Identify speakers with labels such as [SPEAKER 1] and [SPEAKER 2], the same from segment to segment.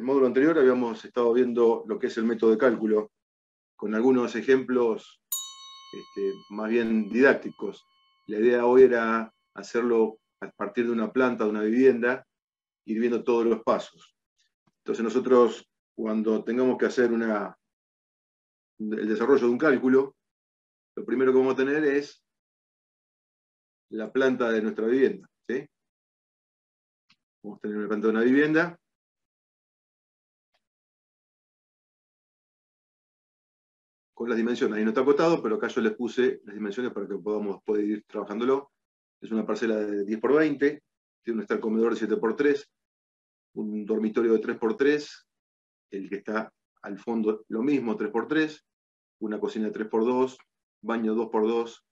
[SPEAKER 1] el módulo anterior habíamos estado viendo lo que es el método de cálculo, con algunos ejemplos más bien didácticos. La idea hoy era hacerlo a partir de una planta, de una vivienda, ir viendo todos los pasos. Entonces nosotros, cuando tengamos que hacer el desarrollo de un cálculo, lo primero que vamos a tener es la planta de nuestra vivienda, ¿sí? Vamos a tener una planta de una vivienda. Con las dimensiones, ahí no está acotado, pero acá yo les puse las dimensiones para que podamos poder ir trabajándolo. Es una parcela de 10 por 20, tiene un estar comedor de 7 por 3, un dormitorio de 3 por 3, el que está al fondo lo mismo, 3 por 3, una cocina de 3 por 2, baño 2 por 2,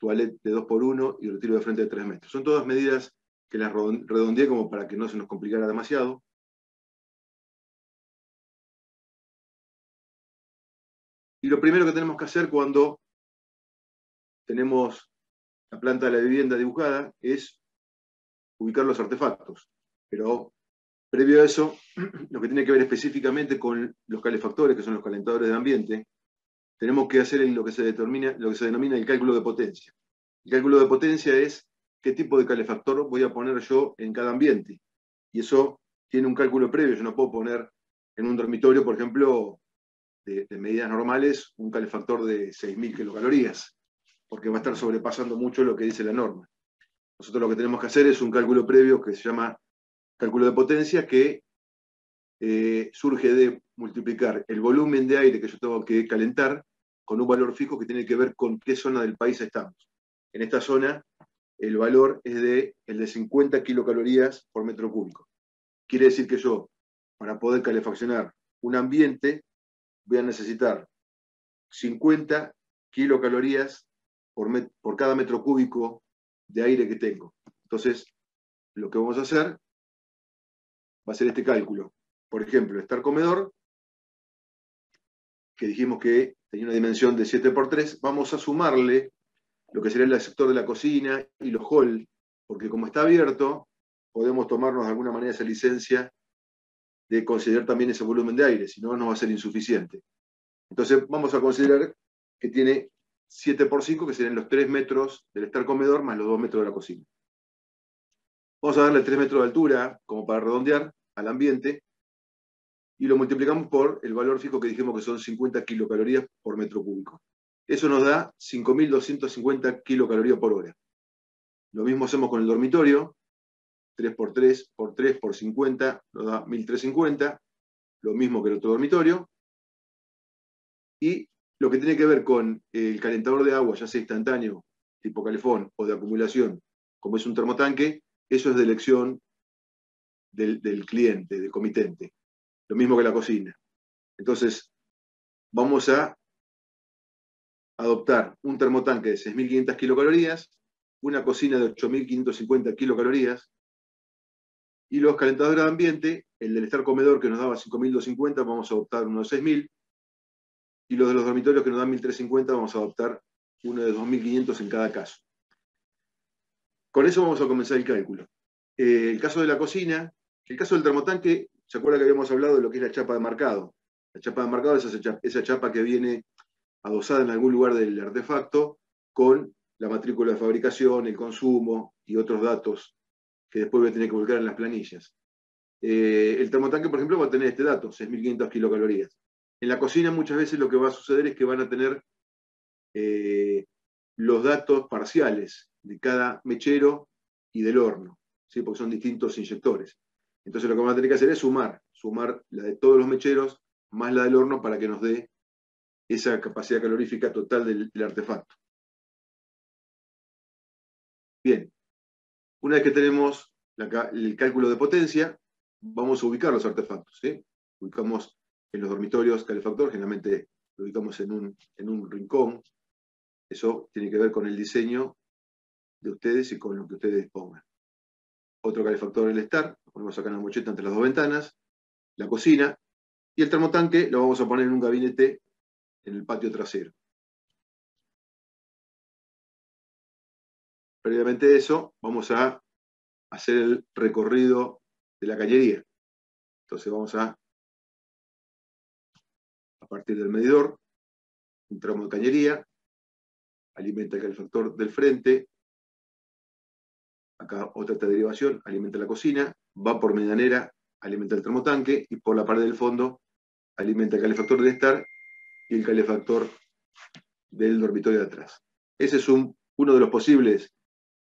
[SPEAKER 1] toilet de 2 por 1 y retiro de frente de 3 metros. Son todas medidas que las redondeé como para que no se nos complicara demasiado. Y lo primero que tenemos que hacer cuando tenemos la planta de la vivienda dibujada es ubicar los artefactos. Pero previo a eso, lo que tiene que ver específicamente con los calefactores, que son los calentadores de ambiente, tenemos que hacer lo que se denomina el cálculo de potencia. El cálculo de potencia es qué tipo de calefactor voy a poner yo en cada ambiente. Y eso tiene un cálculo previo. Yo no puedo poner en un dormitorio, por ejemplo, de medidas normales, un calefactor de 6.000 kilocalorías, porque va a estar sobrepasando mucho lo que dice la norma. Nosotros lo que tenemos que hacer es un cálculo previo que se llama cálculo de potencia, que surge de multiplicar el volumen de aire que yo tengo que calentar con un valor fijo que tiene que ver con qué zona del país estamos. En esta zona, el valor es el de 50 kilocalorías por metro cúbico. Quiere decir que yo, para poder calefaccionar un ambiente, voy a necesitar 50 kilocalorías por cada metro cúbico de aire que tengo. Entonces, lo que vamos a hacer va a ser este cálculo. Por ejemplo, estar comedor, que dijimos que tenía una dimensión de 7 por 3, vamos a sumarle lo que sería el sector de la cocina y los hall, porque como está abierto, podemos tomarnos de alguna manera esa licencia de considerar también ese volumen de aire, si no nos va a ser insuficiente. Entonces vamos a considerar que tiene 7 por 5, que serían los 3 metros del estar comedor más los 2 metros de la cocina. Vamos a darle 3 metros de altura, como para redondear, al ambiente, y lo multiplicamos por el valor fijo que dijimos que son 50 kilocalorías por metro cúbico. Eso nos da 5.250 kilocalorías por hora. Lo mismo hacemos con el dormitorio, 3 por 3 por 3 por 50 nos da 1.350, lo mismo que el otro dormitorio. Y lo que tiene que ver con el calentador de agua, ya sea instantáneo, tipo calefón, o de acumulación, como es un termotanque, eso es de elección del cliente, del comitente. Lo mismo que la cocina. Entonces, vamos a adoptar un termotanque de 6.500 kilocalorías, una cocina de 8.550 kilocalorías, y los calentadores de ambiente, el del estar comedor que nos daba 5.250, vamos a adoptar uno de 6.000, y los de los dormitorios que nos dan 1.350, vamos a adoptar uno de 2.500 en cada caso. Con eso vamos a comenzar el cálculo. El caso de la cocina, el caso del termotanque, ¿se acuerda que habíamos hablado de lo que es la chapa de marcado? La chapa de marcado es esa chapa que viene adosada en algún lugar del artefacto con la matrícula de fabricación, el consumo y otros datos que después voy a tener que volcar en las planillas. El termotanque, por ejemplo, va a tener este dato, 6.500 kilocalorías. En la cocina muchas veces lo que va a suceder es que van a tener los datos parciales de cada mechero y del horno, ¿sí? Porque son distintos inyectores. Entonces lo que vamos a tener que hacer es sumar la de todos los mecheros más la del horno para que nos dé esa capacidad calorífica total del artefacto. Bien, una vez que tenemos el cálculo de potencia, vamos a ubicar los artefactos, ¿sí? Ubicamos en los dormitorios calefactor, generalmente lo ubicamos en un rincón. Eso tiene que ver con el diseño de ustedes y con lo que ustedes dispongan. Otro calefactor el estar, lo ponemos acá en la mocheta entre las dos ventanas, la cocina, y el termotanque lo vamos a poner en un gabinete en el patio trasero. Previamente a eso, vamos a hacer el recorrido de la cañería. Entonces vamos a partir del medidor, un tramo de cañería, alimenta el calefactor del frente, acá otra derivación, alimenta la cocina, va por medianera, alimenta el termotanque, y por la pared del fondo alimenta el calefactor del estar y el calefactor del dormitorio de atrás. Ese es uno de los posibles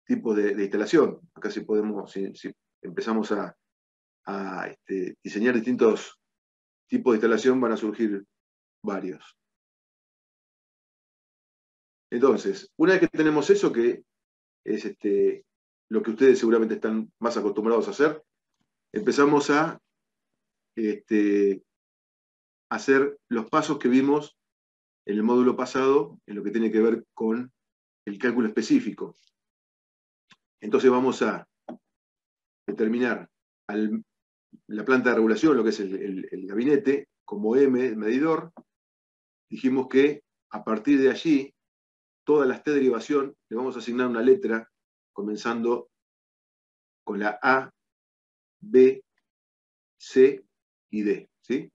[SPEAKER 1] tipos de instalación. Acá si empezamos a diseñar distintos tipos de instalación, van a surgir varios. Entonces, una vez que tenemos eso, que es lo que ustedes seguramente están más acostumbrados a hacer, empezamos a hacer los pasos que vimos en el módulo pasado, en lo que tiene que ver con el cálculo específico. Entonces vamos a determinar la planta de regulación, lo que es el gabinete, como M, el medidor. Dijimos que a partir de allí, todas las T de derivación, le vamos a asignar una letra, comenzando con la A, B, C y D. ¿Sí?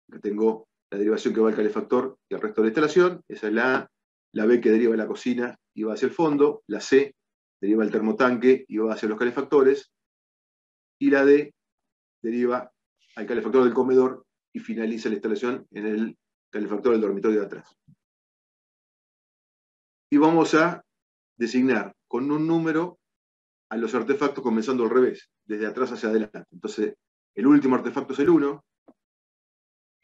[SPEAKER 1] Acá tengo la derivación que va al calefactor y al resto de la instalación. Esa es la A. La B que deriva de la cocina y va hacia el fondo. La C deriva del termotanque y va hacia los calefactores. Y la D deriva al calefactor del comedor y finaliza la instalación en el calefactor del dormitorio de atrás. Y vamos a designar con un número a los artefactos comenzando al revés, desde atrás hacia adelante. Entonces, el último artefacto es el 1,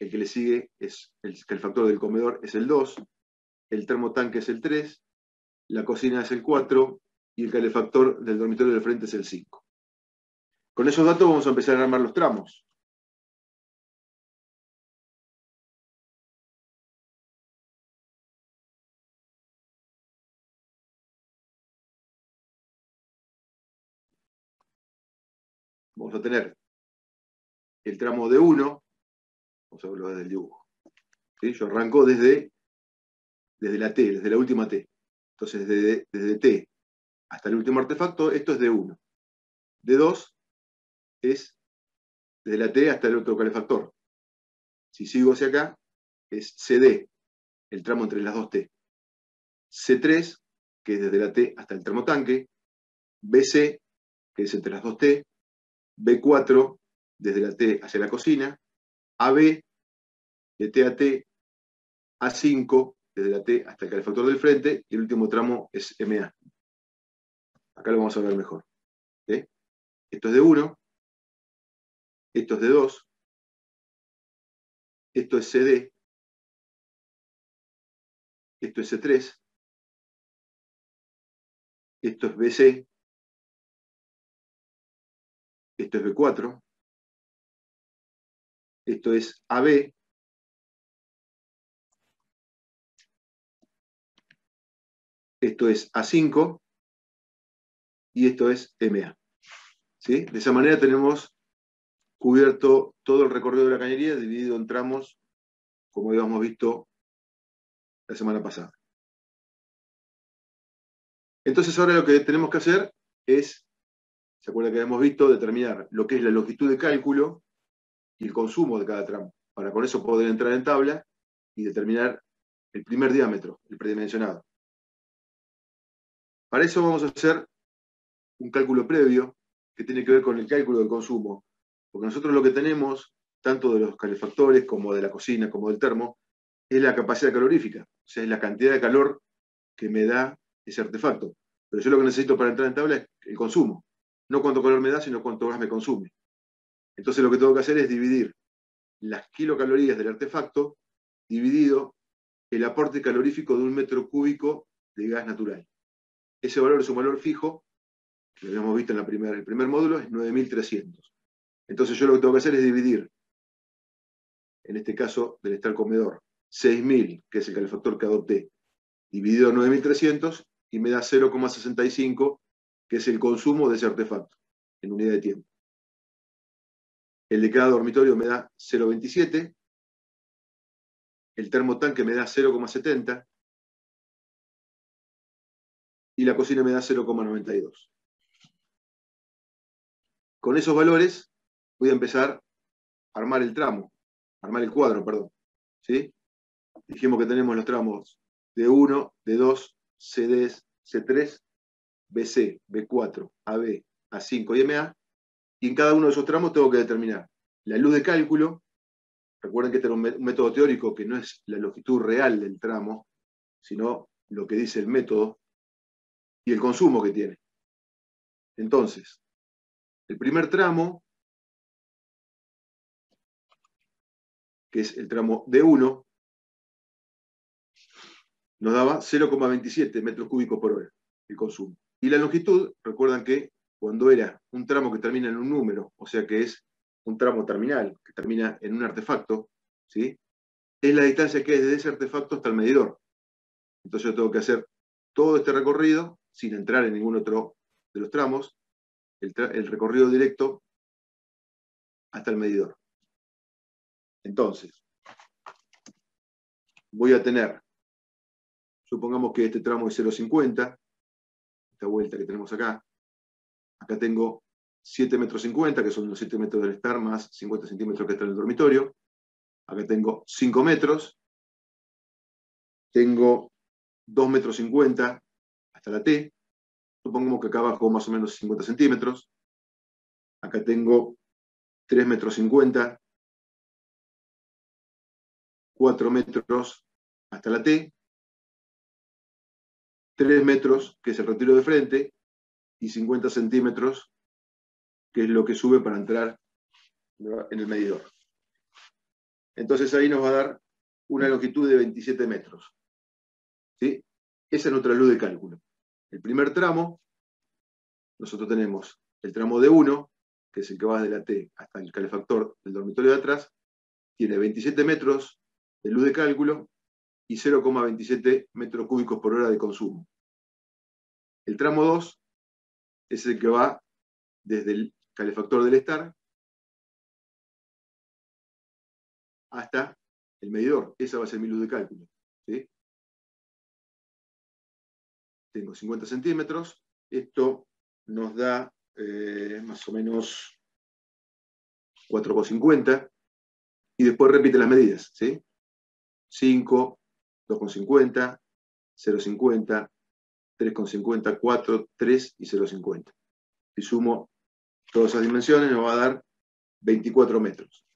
[SPEAKER 1] el que le sigue es el calefactor del comedor es el 2, el termotanque es el 3, la cocina es el 4 y el calefactor del dormitorio del frente es el 5. Con esos datos vamos a empezar a armar los tramos. Vamos a tener el tramo de 1, vamos a verlo desde el dibujo. ¿Sí? Yo arranco desde la T, desde la última T. Entonces, desde T hasta el último artefacto, esto es de 1. De 2 es desde la T hasta el otro calefactor. Si sigo hacia acá, es CD, el tramo entre las dos T. C3, que es desde la T hasta el termotanque. BC, que es entre las dos T. B4, desde la T hacia la cocina. AB, de T a T. A5, desde la T hasta el calefactor del frente. Y el último tramo es MA. Acá lo vamos a ver mejor. ¿Sí? Esto es de 1. Esto es de 2. Esto es CD. Esto es C3. Esto es BC. Esto es B4. Esto es AB. Esto es A5. Y esto es MA. ¿Sí? De esa manera tenemos cubierto todo el recorrido de la cañería, dividido en tramos, como habíamos visto la semana pasada. Entonces ahora lo que tenemos que hacer es, ¿se acuerdan que habíamos visto? Determinar lo que es la longitud de cálculo y el consumo de cada tramo, para con eso poder entrar en tabla y determinar el primer diámetro, el predimensionado. Para eso vamos a hacer un cálculo previo que tiene que ver con el cálculo del consumo, porque nosotros lo que tenemos, tanto de los calefactores como de la cocina, como del termo, es la capacidad calorífica, o sea, es la cantidad de calor que me da ese artefacto. Pero yo lo que necesito para entrar en tabla es el consumo, no cuánto calor me da, sino cuánto gas me consume. Entonces lo que tengo que hacer es dividir las kilocalorías del artefacto dividido el aporte calorífico de 1 metro cúbico de gas natural. Ese valor es un valor fijo, que lo habíamos visto en el primer módulo, es 9.300. Entonces yo lo que tengo que hacer es dividir, en este caso del estar comedor, 6.000, que es el calefactor que adopté, dividido en 9.300, y me da 0,65, que es el consumo de ese artefacto, en unidad de tiempo. El de cada dormitorio me da 0,27, el termotanque me da 0,70, y la cocina me da 0,92. Con esos valores voy a empezar armar el tramo, armar el cuadro, perdón. ¿Sí? Dijimos que tenemos los tramos D1, D2, CD, C3, BC, B4, AB, A5 y MA, y en cada uno de esos tramos tengo que determinar la luz de cálculo. Recuerden que este era un método teórico que no es la longitud real del tramo, sino lo que dice el método y el consumo que tiene. Entonces, el primer tramo, que es el tramo D1, nos daba 0,27 metros cúbicos por hora el consumo. Y la longitud, recuerdan que cuando era un tramo que termina en un número, o sea que es un tramo terminal, que termina en un artefacto, ¿sí? Es la distancia que es desde ese artefacto hasta el medidor. Entonces yo tengo que hacer todo este recorrido sin entrar en ningún otro de los tramos, el recorrido directo hasta el medidor. Entonces, voy a tener, supongamos que este tramo es 0,50, esta vuelta que tenemos acá. Acá tengo 7,50 metros, que son los 7 metros del estar más 50 centímetros que está en el dormitorio. Acá tengo 5 metros. Tengo 2,50 metros hasta la T. Supongamos que acá abajo más o menos 50 centímetros. Acá tengo 3,50 metros, 4 metros hasta la T, 3 metros, que es el retiro de frente, y 50 centímetros, que es lo que sube para entrar en el medidor. Entonces ahí nos va a dar una longitud de 27 metros. ¿Sí? Esa es nuestra luz de cálculo. El primer tramo, nosotros tenemos el tramo D1, que es el que va desde la T hasta el calefactor del dormitorio de atrás, tiene 27 metros de luz de cálculo y 0,27 metros cúbicos por hora de consumo. El tramo 2 es el que va desde el calefactor del estar hasta el medidor. Esa va a ser mi luz de cálculo. ¿Sí? Tengo 50 centímetros. Esto nos da más o menos 4,50. Y después repite las medidas. ¿Sí? 5, 2,50, 0,50, 3,50, 4, 3 y 0,50. Si sumo todas esas dimensiones, me va a dar 24 metros.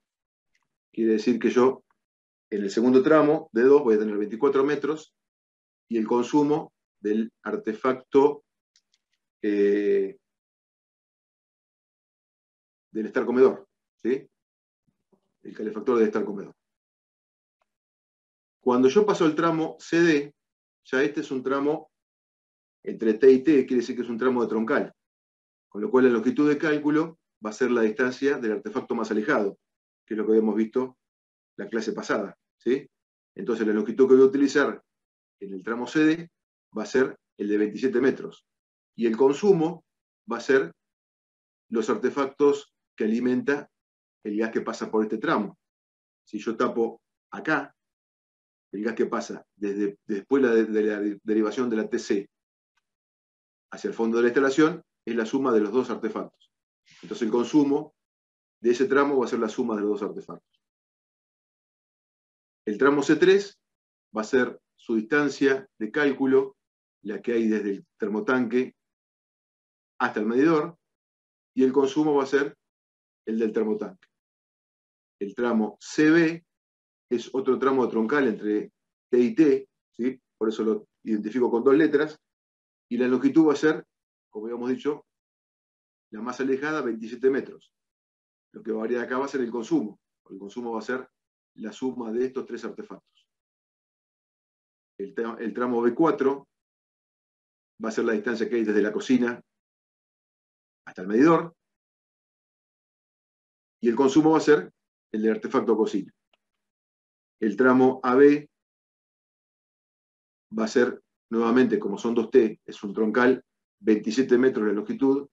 [SPEAKER 1] Quiere decir que yo, en el segundo tramo de 2, voy a tener 24 metros y el consumo del artefacto del estar comedor, ¿sí? El calefactor del estar comedor. Cuando yo paso el tramo CD, ya este es un tramo entre T y T, quiere decir que es un tramo de troncal, con lo cual la longitud de cálculo va a ser la distancia del artefacto más alejado, que es lo que habíamos visto la clase pasada, ¿sí? Entonces la longitud que voy a utilizar en el tramo CD va a ser el de 27 metros. Y el consumo va a ser los artefactos que alimenta el gas que pasa por este tramo. Si yo tapo acá, el gas que pasa después de la derivación de la TC hacia el fondo de la instalación es la suma de los dos artefactos. Entonces el consumo de ese tramo va a ser la suma de los dos artefactos. El tramo C3 va a ser su distancia de cálculo, la que hay desde el termotanque hasta el medidor, y el consumo va a ser el del termotanque. El tramo CB es otro tramo troncal entre T y T, ¿sí? Por eso lo identifico con dos letras, y la longitud va a ser, como habíamos dicho, la más alejada, 27 metros. Lo que varía de acá va a ser el consumo. El consumo va a ser la suma de estos tres artefactos. El tramo B4 va a ser la distancia que hay desde la cocina hasta el medidor, y el consumo va a ser el del artefacto cocina. El tramo AB va a ser, nuevamente, como son 2T, es un troncal, 27 metros de longitud,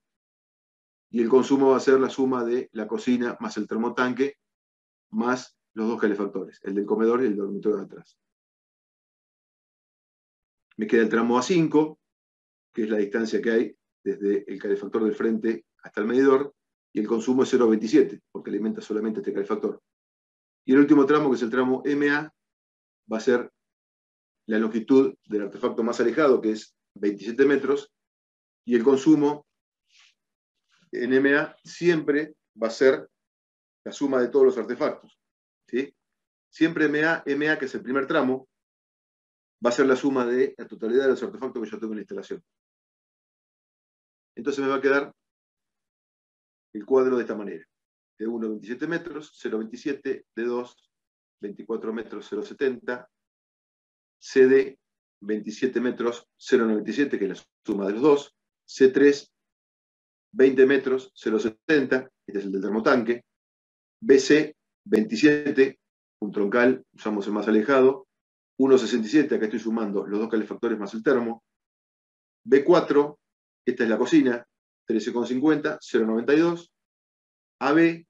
[SPEAKER 1] y el consumo va a ser la suma de la cocina más el termotanque, más los dos calefactores, el del comedor y el del dormitorio de atrás. Me queda el tramo A5, que es la distancia que hay desde el calefactor del frente hasta el medidor, y el consumo es 0,27, porque alimenta solamente este calefactor. Y el último tramo, que es el tramo MA, va a ser la longitud del artefacto más alejado, que es 27 metros, y el consumo en MA siempre va a ser la suma de todos los artefactos, ¿sí? Siempre MA, que es el primer tramo, va a ser la suma de la totalidad de los artefactos que yo tengo en la instalación. Entonces me va a quedar el cuadro de esta manera. D1, 27 metros, 0,27, D2, 24 metros, 0,70, CD, 27 metros, 0,97, que es la suma de los dos, C3, 20 metros, 0,70, este es el del termotanque, BC, 27, un troncal, usamos el más alejado, 1,67, acá estoy sumando los dos calefactores más el termo, B4, esta es la cocina, 13,50, 0,92, AB,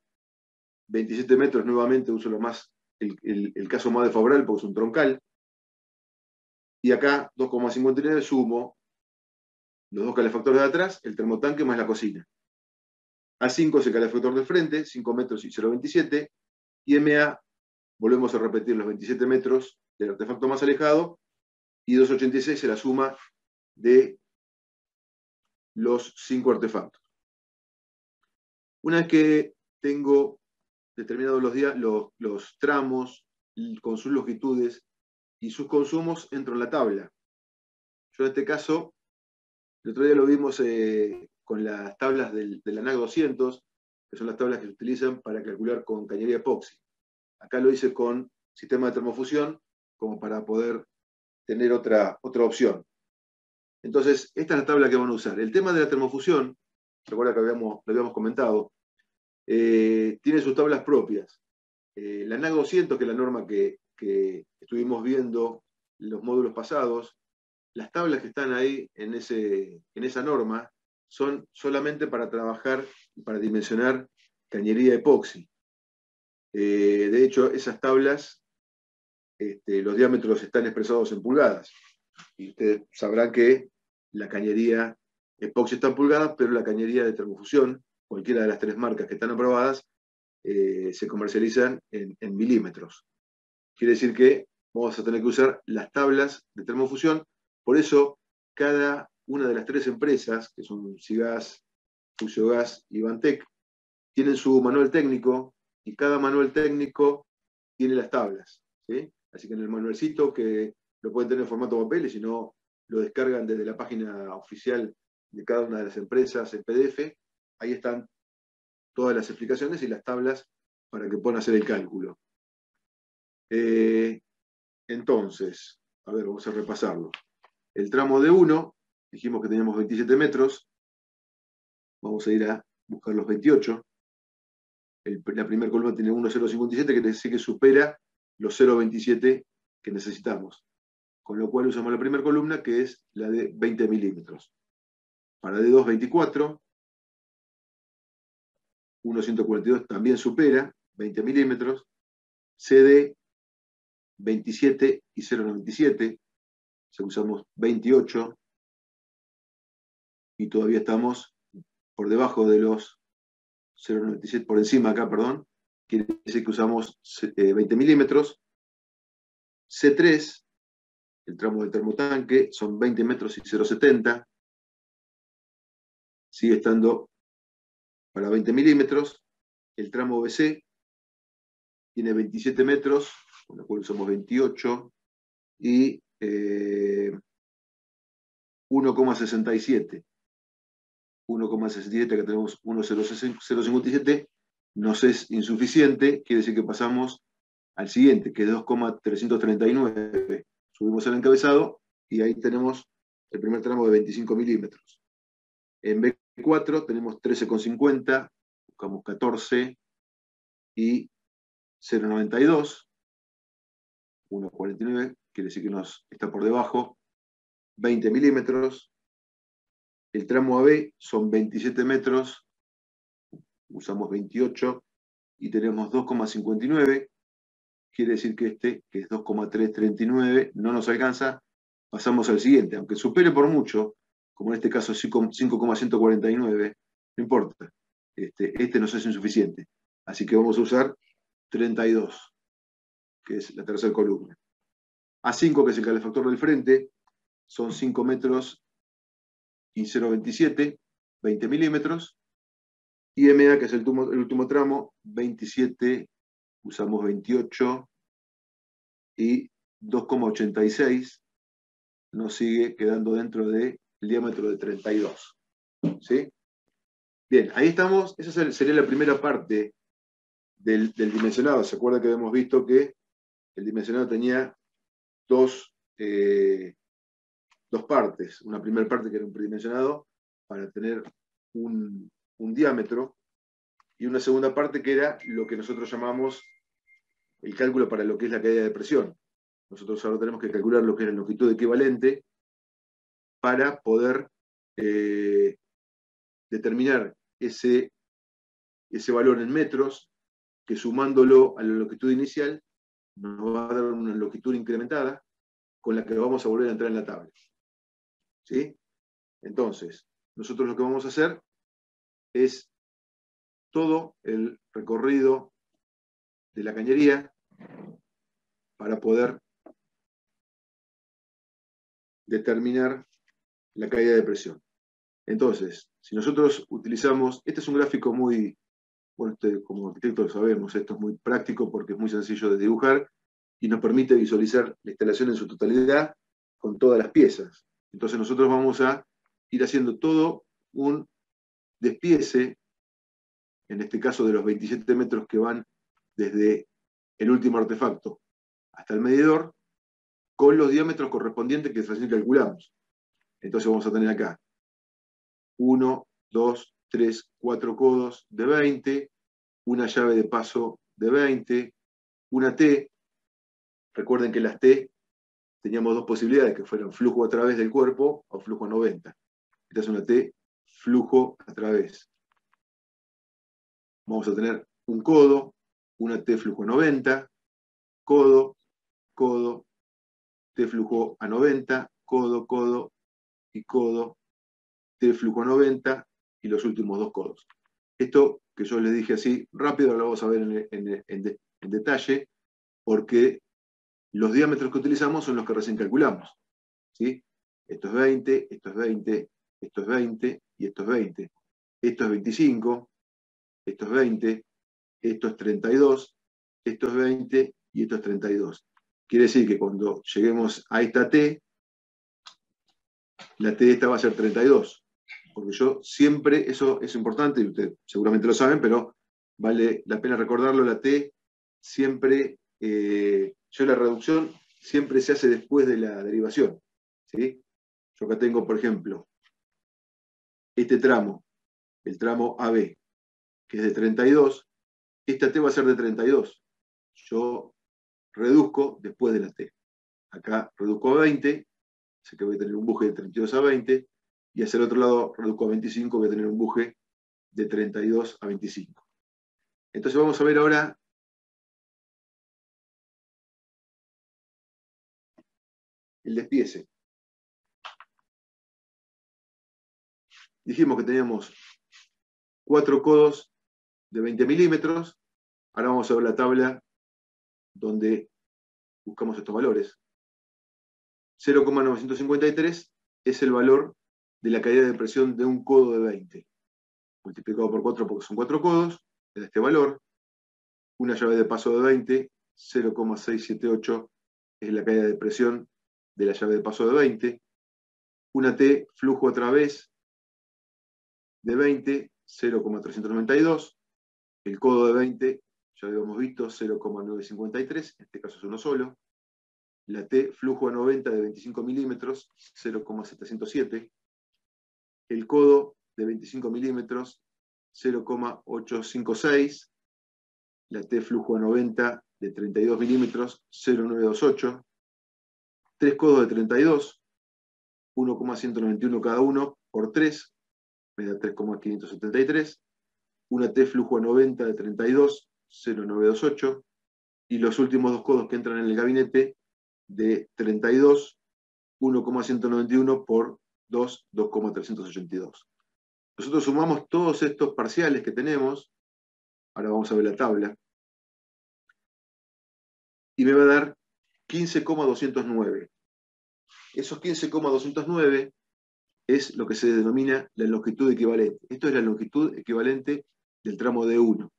[SPEAKER 1] 27 metros, nuevamente uso lo más, el caso más desfavorable porque es un troncal, y acá 2,59 sumo los dos calefactores de atrás, el termotanque más la cocina. A5 es el calefactor del frente, 5 metros y 0,27, y MA, volvemos a repetir los 27 metros del artefacto más alejado, y 2,86 es la suma de los 5 artefactos. Una vez que tengo determinados los tramos con sus longitudes y sus consumos, entro en la tabla. Yo en este caso, el otro día lo vimos con las tablas de la NAC 200, que son las tablas que se utilizan para calcular con cañería epoxi. Acá lo hice con sistema de termofusión, como para poder tener otra opción. Entonces, esta es la tabla que van a usar. El tema de la termofusión, recuerda que lo habíamos comentado, tiene sus tablas propias. La NAC 200, que es la norma que estuvimos viendo en los módulos pasados, las tablas que están ahí en esa norma son solamente para trabajar y para dimensionar cañería epoxi. De hecho, esas tablas, los diámetros están expresados en pulgadas. Y ustedes sabrán que la cañería epoxi está en pulgadas, pero la cañería de termofusión, cualquiera de las 3 marcas que están aprobadas, se comercializan en milímetros. Quiere decir que vamos a tener que usar las tablas de termofusión. Por eso, cada una de las 3 empresas, que son Sigas, Fusiogas y Vantec, tienen su manual técnico, y cada manual técnico tiene las tablas, ¿sí? Así que en el manualcito, que lo pueden tener en formato papel, y si no, lo descargan desde la página oficial de cada una de las empresas en PDF, ahí están todas las explicaciones y las tablas para que puedan hacer el cálculo. Entonces, a ver, vamos a repasarlo. El tramo de 1, dijimos que teníamos 27 metros, vamos a ir a buscar los 28. La primera columna tiene 1,057, que quiere decir que supera los 0,27 que necesitamos. Con lo cual usamos la primera columna, que es la de 20 milímetros. Para D2, 24. 1,142 también supera 20 milímetros. CD, 27 y 0,97. O sea, usamos 28. Y todavía estamos por debajo de los 0,97, por encima acá, perdón. Quiere decir que usamos 20 milímetros. C3, el tramo del termotanque, son 20 metros y 0,70. Sigue estando para 20 milímetros. El tramo BC tiene 27 metros, con lo cual usamos 28, y 1,67. 1,67, que tenemos 1,057, nos es insuficiente, quiere decir que pasamos al siguiente, que es 2,339. Subimos el encabezado y ahí tenemos el primer tramo de 25 milímetros. En B4 tenemos 13,50, buscamos 14 y 0,92, 1,49, quiere decir que nos está por debajo, 20 milímetros. El tramo AB son 27 metros, usamos 28 y tenemos 2,59, quiere decir que este, que es 2,339, no nos alcanza, pasamos al siguiente, aunque supere por mucho, como en este caso 5,149, no importa. este nos es insuficiente. Así que vamos a usar 32, que es la tercera columna. A5, que es el calefactor del frente, son 5 metros y 0,27, 20 milímetros. Y MA, que es el último tramo, 27, usamos 28 y 2,86, nos sigue quedando dentro del diámetro de 32. ¿Sí? Bien, ahí estamos. Esa sería la primera parte del dimensionado. ¿Se acuerda que habíamos visto que el dimensionado tenía dos partes? Una primera parte que era un predimensionado para tener un diámetro, y una segunda parte que era lo que nosotros llamamos el cálculo para lo que es la caída de presión. Nosotros ahora tenemos que calcular lo que es la longitud equivalente para poder determinar ese valor en metros, que sumándolo a la longitud inicial nos va a dar una longitud incrementada con la que vamos a volver a entrar en la tabla. ¿Sí? Entonces, nosotros lo que vamos a hacer es todo el recorrido de la cañería para poder determinar la caída de presión. Entonces, si nosotros utilizamos, este es un gráfico muy, bueno, como arquitectos lo sabemos, esto es muy práctico porque es muy sencillo de dibujar y nos permite visualizar la instalación en su totalidad con todas las piezas. Entonces nosotros vamos a ir haciendo todo un despiece, en este caso de los 27 metros que van desde el último artefacto hasta el medidor, con los diámetros correspondientes que recién calculamos. Entonces vamos a tener acá 1, 2, 3, 4 codos de 20, una llave de paso de 20, una T. Recuerden que las T teníamos dos posibilidades, que fueran flujo a través del cuerpo o flujo a 90. Esta es una T flujo a través. Vamos a tener un codo, una T flujo a 90, codo, codo, T flujo a 90, codo, codo y codo, T flujo a 90 y los últimos dos codos. Esto que yo les dije así rápido lo vamos a ver en detalle, porque los diámetros que utilizamos son los que recién calculamos. ¿Sí? Esto es 20, esto es 20, esto es 20 y esto es 20. Esto es 25, esto es 20, esto es 32, esto es 20 y esto es 32. Quiere decir que cuando lleguemos a esta T, la T esta va a ser 32. Porque yo siempre, eso es importante, y ustedes seguramente lo saben, pero vale la pena recordarlo, la T siempre, yo la reducción siempre se hace después de la derivación. ¿Sí? Yo acá tengo, por ejemplo, este tramo, el tramo AB, que es de 32, esta T va a ser de 32. Yo reduzco después de la T. Acá reduzco a 20, así que voy a tener un buje de 32 a 20, y hacia el otro lado reduzco a 25, voy a tener un buje de 32 a 25. Entonces vamos a ver ahora el despiece. Dijimos que teníamos 4 codos de 20 milímetros. Ahora vamos a ver la tabla donde buscamos estos valores. 0,953 es el valor de la caída de presión de un codo de 20. Multiplicado por 4 porque son 4 codos, es este valor. Una llave de paso de 20, 0,678 es la caída de presión de la llave de paso de 20. Una T flujo a través de 20, 0,392. El codo de 20, ya habíamos visto, 0,953, en este caso es uno solo. La T flujo a 90 de 25 milímetros, 0,707. El codo de 25 milímetros, 0,856. La T flujo a 90 de 32 milímetros, 0,928. 3 codos de 32, 1,191 cada uno, por 3, me da 3,573. Una T flujo a 90 de 32, 0,928. Y los últimos dos codos que entran en el gabinete de 32, 1,191 por 2, 2,382. Nosotros sumamos todos estos parciales que tenemos, ahora vamos a ver la tabla, y me va a dar 15,209. Esos 15,209 es lo que se denomina la longitud equivalente. Esto es la longitud equivalente del tramo D1.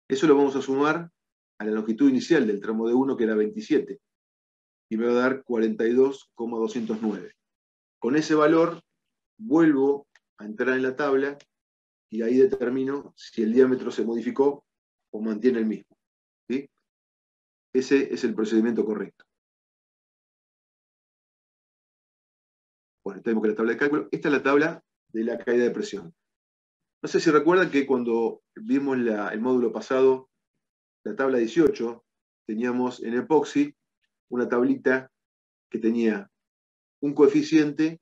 [SPEAKER 1] Eso lo vamos a sumar a la longitud inicial del tramo D1, que era 27, y me va a dar 42,209. Con ese valor vuelvo a entrar en la tabla y ahí determino si el diámetro se modificó o mantiene el mismo. ¿Sí? Ese es el procedimiento correcto. Bueno, tenemos que la tabla de cálculo. Esta es la tabla de la caída de presión. No sé si recuerdan que cuando vimos el módulo pasado, la tabla 18, teníamos en epoxi una tablita que tenía un coeficiente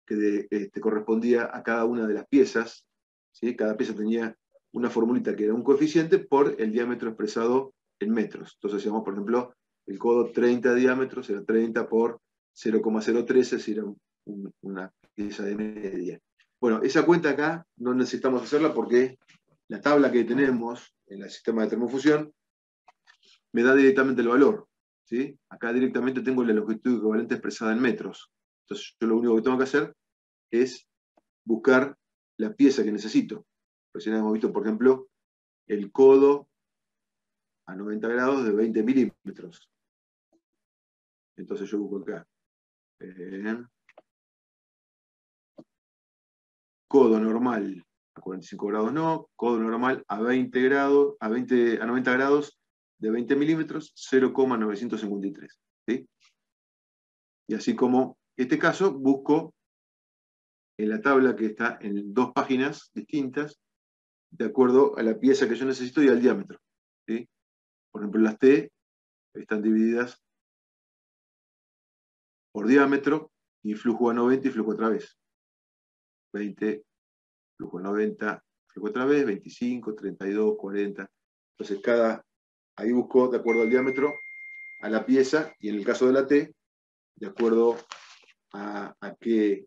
[SPEAKER 1] que correspondía a cada una de las piezas. ¿Sí? Cada pieza tenía una formulita que era un coeficiente por el diámetro expresado en metros. Entonces decíamos, por ejemplo, el codo 30 diámetros era 30 por 0,013 si era una pieza de media. Bueno, esa cuenta acá no necesitamos hacerla porque la tabla que tenemos en el sistema de termofusión me da directamente el valor. ¿Sí? Acá directamente tengo la longitud equivalente expresada en metros. Entonces yo lo único que tengo que hacer es buscar la pieza que necesito. Recién hemos visto, por ejemplo, el codo a 90 grados de 20 milímetros. Entonces yo busco acá. Codo normal a 45 grados no, codo normal a 20 grados, a 90 grados de 20 milímetros, 0,953. ¿Sí? Y así como este caso, busco en la tabla que está en dos páginas distintas, de acuerdo a la pieza que yo necesito y al diámetro. ¿Sí? Por ejemplo, las T están divididas por diámetro y flujo a 90 y flujo otra vez. 20, flujo a 90, flujo otra vez, 25, 32, 40. Entonces ahí busco de acuerdo al diámetro, a la pieza, y en el caso de la T, de acuerdo de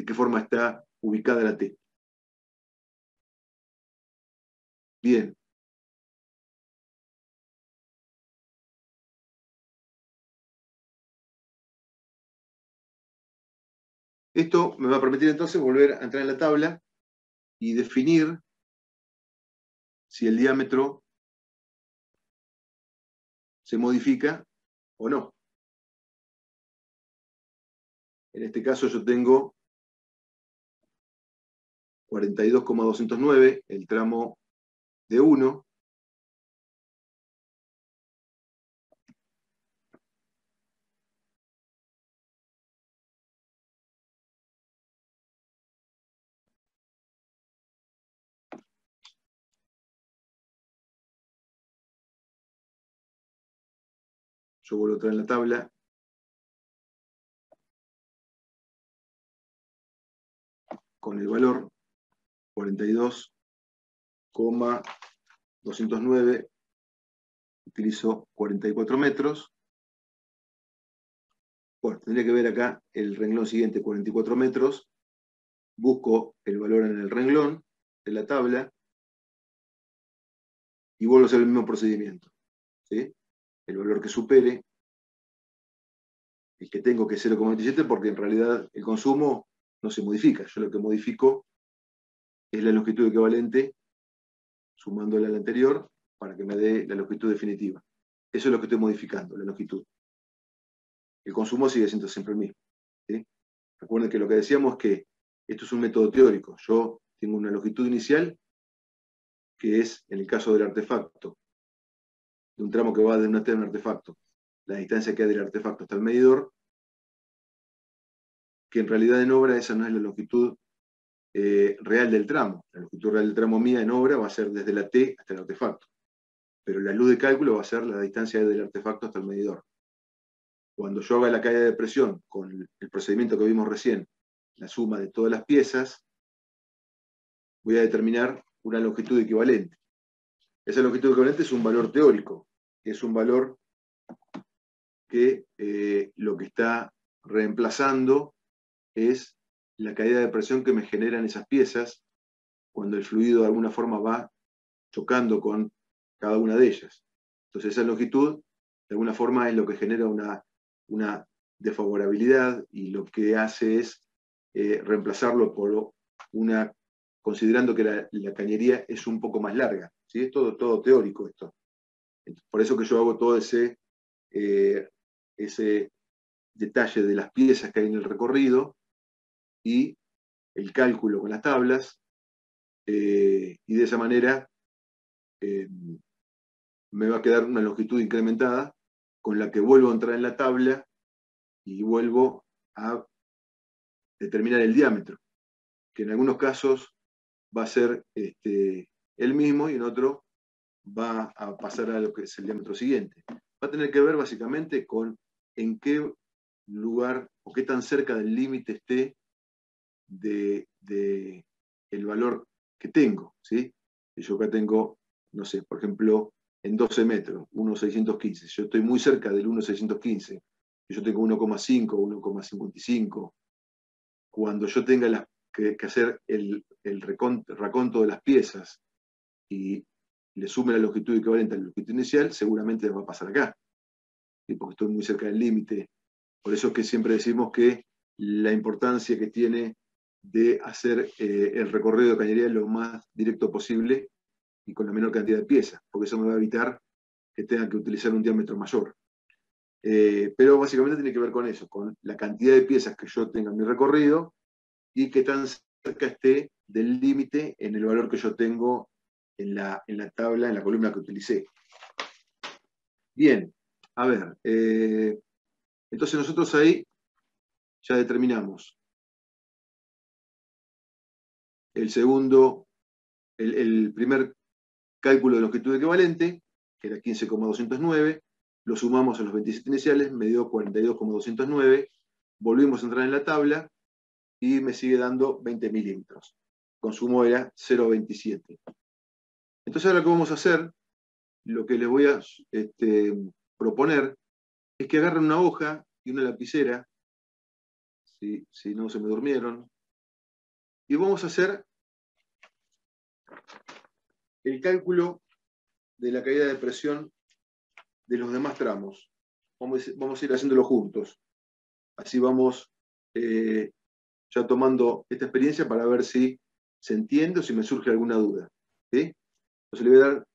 [SPEAKER 1] qué forma está ubicada la T. Bien. Esto me va a permitir entonces volver a entrar en la tabla y definir si el diámetro se modifica o no. En este caso yo tengo 42,209, el tramo de 1. Yo vuelvo a traer la tabla. Con el valor 42,209, utilizo 44 metros. Bueno, tendría que ver acá el renglón siguiente, 44 metros. Busco el valor en el renglón de la tabla y vuelvo a hacer el mismo procedimiento. ¿Sí? El valor que supere el que tengo, que es 0,27, porque en realidad el consumo no se modifica. Yo lo que modifico es la longitud equivalente sumándola a la anterior para que me dé la longitud definitiva. Eso es lo que estoy modificando, la longitud. El consumo sigue siendo siempre el mismo. ¿Sí? Recuerden que lo que decíamos es que esto es un método teórico. Yo tengo una longitud inicial, que es, en el caso del artefacto, de un tramo que va de una T a un artefacto, la distancia que hay del artefacto hasta el medidor, que en realidad en obra esa no es la longitud real del tramo. La longitud real del tramo mía en obra va a ser desde la T hasta el artefacto. Pero la luz de cálculo va a ser la distancia del artefacto hasta el medidor. Cuando yo haga la caída de presión con el procedimiento que vimos recién, la suma de todas las piezas, voy a determinar una longitud equivalente. Esa longitud equivalente es un valor teórico, es un valor que lo que está reemplazando es la caída de presión que me generan esas piezas cuando el fluido de alguna forma va chocando con cada una de ellas. Entonces esa longitud, de alguna forma, es lo que genera una desfavorabilidad y lo que hace es reemplazarlo por una, considerando que la cañería es un poco más larga. ¿Sí? Es todo teórico esto. Por eso que yo hago todo ese detalle de las piezas que hay en el recorrido y el cálculo con las tablas, y de esa manera me va a quedar una longitud incrementada con la que vuelvo a entrar en la tabla y vuelvo a determinar el diámetro, que en algunos casos va a ser el mismo y en otro va a pasar a lo que es el diámetro siguiente. Va a tener que ver básicamente con en qué lugar o qué tan cerca del límite esté de el valor que tengo, ¿sí? Y yo acá tengo, no sé, por ejemplo, en 12 metros, 1,615. Yo estoy muy cerca del 1,615. Yo tengo 1,5, 1,55. Cuando yo tenga que hacer el raconto de las piezas y le sume la longitud equivalente a la longitud inicial, seguramente va a pasar acá, ¿sí? Porque estoy muy cerca del límite. Por eso es que siempre decimos que la importancia que tiene de hacer el recorrido de cañería lo más directo posible y con la menor cantidad de piezas, porque eso me va a evitar que tenga que utilizar un diámetro mayor. Pero básicamente tiene que ver con eso, con la cantidad de piezas que yo tenga en mi recorrido y qué tan cerca esté del límite en el valor que yo tengo en la tabla, en la columna que utilicé. Bien, a ver, entonces nosotros ahí ya determinamos el segundo, el primer cálculo de longitud equivalente, que era 15,209, lo sumamos a los 27 iniciales, me dio 42,209, volvimos a entrar en la tabla y me sigue dando 20 milímetros. Consumo era 0,27. Entonces ahora lo que vamos a hacer, lo que les voy a proponer, es que agarren una hoja y una lapicera, si no se me durmieron, y vamos a hacer el cálculo de la caída de presión de los demás tramos. Vamos a ir haciéndolo juntos. Así vamos ya tomando esta experiencia para ver si se entiende o si me surge alguna duda. ¿Sí? Entonces le voy a dar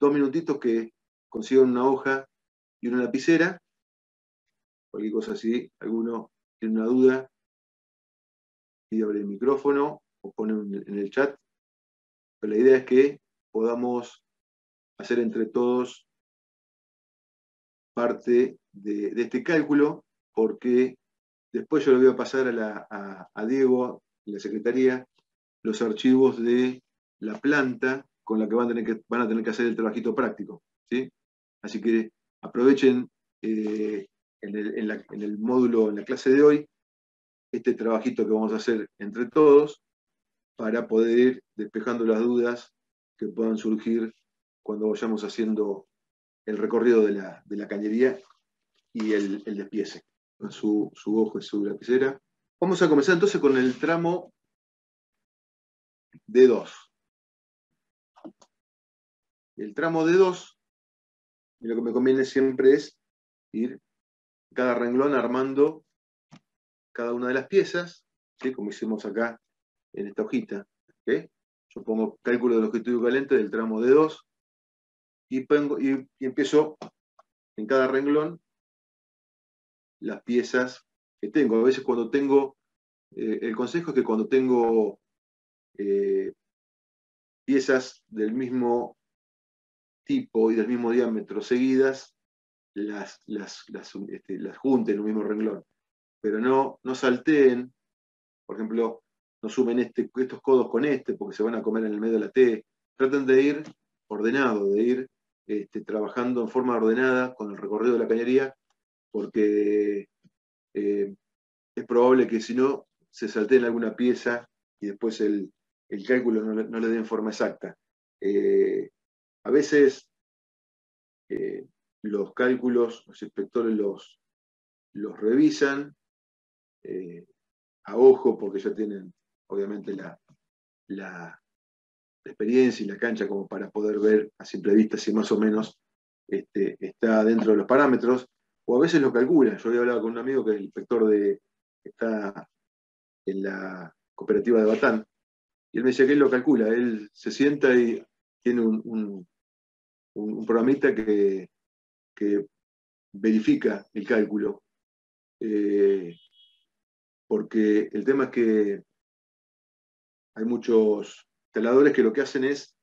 [SPEAKER 1] 2 minutitos que consigan una hoja y una lapicera. Cualquier cosa así, alguno tiene una duda, pide abrir el micrófono o pone en el chat. Pero la idea es que podamos hacer entre todos parte de este cálculo, porque después yo le voy a pasar a Diego, en la secretaría, los archivos de la planta con la que van a tener que hacer el trabajito práctico, ¿sí? Así que aprovechen en el módulo, en la clase de hoy, este trabajito que vamos a hacer entre todos para poder ir despejando las dudas que puedan surgir cuando vayamos haciendo el recorrido de la cañería y el despiece. Su hoja y su lapicera. Vamos a comenzar entonces con el tramo D2. El tramo D2, y lo que me conviene siempre es ir cada renglón armando cada una de las piezas, ¿sí? Como hicimos acá en esta hojita. ¿Okay? Yo pongo cálculo de longitud equivalente del tramo D2 y empiezo en cada renglón las piezas que tengo. A veces cuando tengo, el consejo es que cuando tengo piezas del mismo tipo y del mismo diámetro seguidas, las junten en un mismo renglón. Pero no salteen, por ejemplo, no sumen estos codos con porque se van a comer en el medio de la T. Traten de ir ordenado, de ir trabajando en forma ordenada con el recorrido de la cañería, porque es probable que si no se salteen alguna pieza y después el cálculo no le den forma exacta. A veces los cálculos, los inspectores los revisan a ojo, porque ya tienen obviamente la experiencia y la cancha como para poder ver a simple vista si más o menos está dentro de los parámetros, o a veces lo calcula. Yo había hablado con un amigo que es el inspector que está en la cooperativa de Batán, y él me decía que él lo calcula, él se sienta y tiene un programita que verifica el cálculo, porque el tema es que hay muchos instaladores que lo que hacen es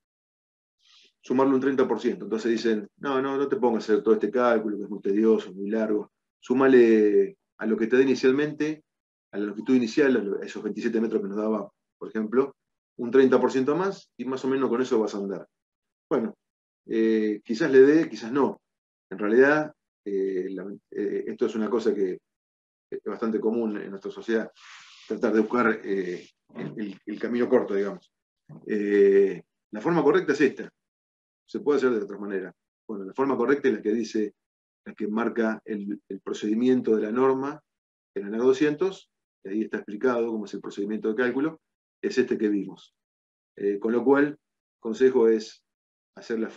[SPEAKER 1] sumarle un 30%. Entonces dicen, no te pongas a hacer todo este cálculo, que es muy tedioso, muy largo. Súmale a lo que te da inicialmente, a la longitud inicial, a esos 27 metros que nos daba, por ejemplo, un 30% más, y más o menos con eso vas a andar. Bueno, quizás le dé, quizás no. En realidad, esto es una cosa que es bastante común en nuestra sociedad, tratar de buscar el camino corto, digamos. La forma correcta es esta. Se puede hacer de otra manera. Bueno, la forma correcta es la que dice, la que marca el procedimiento de la norma en el NAR 200, y ahí está explicado cómo es el procedimiento de cálculo, es este que vimos. Con lo cual, el consejo es hacer las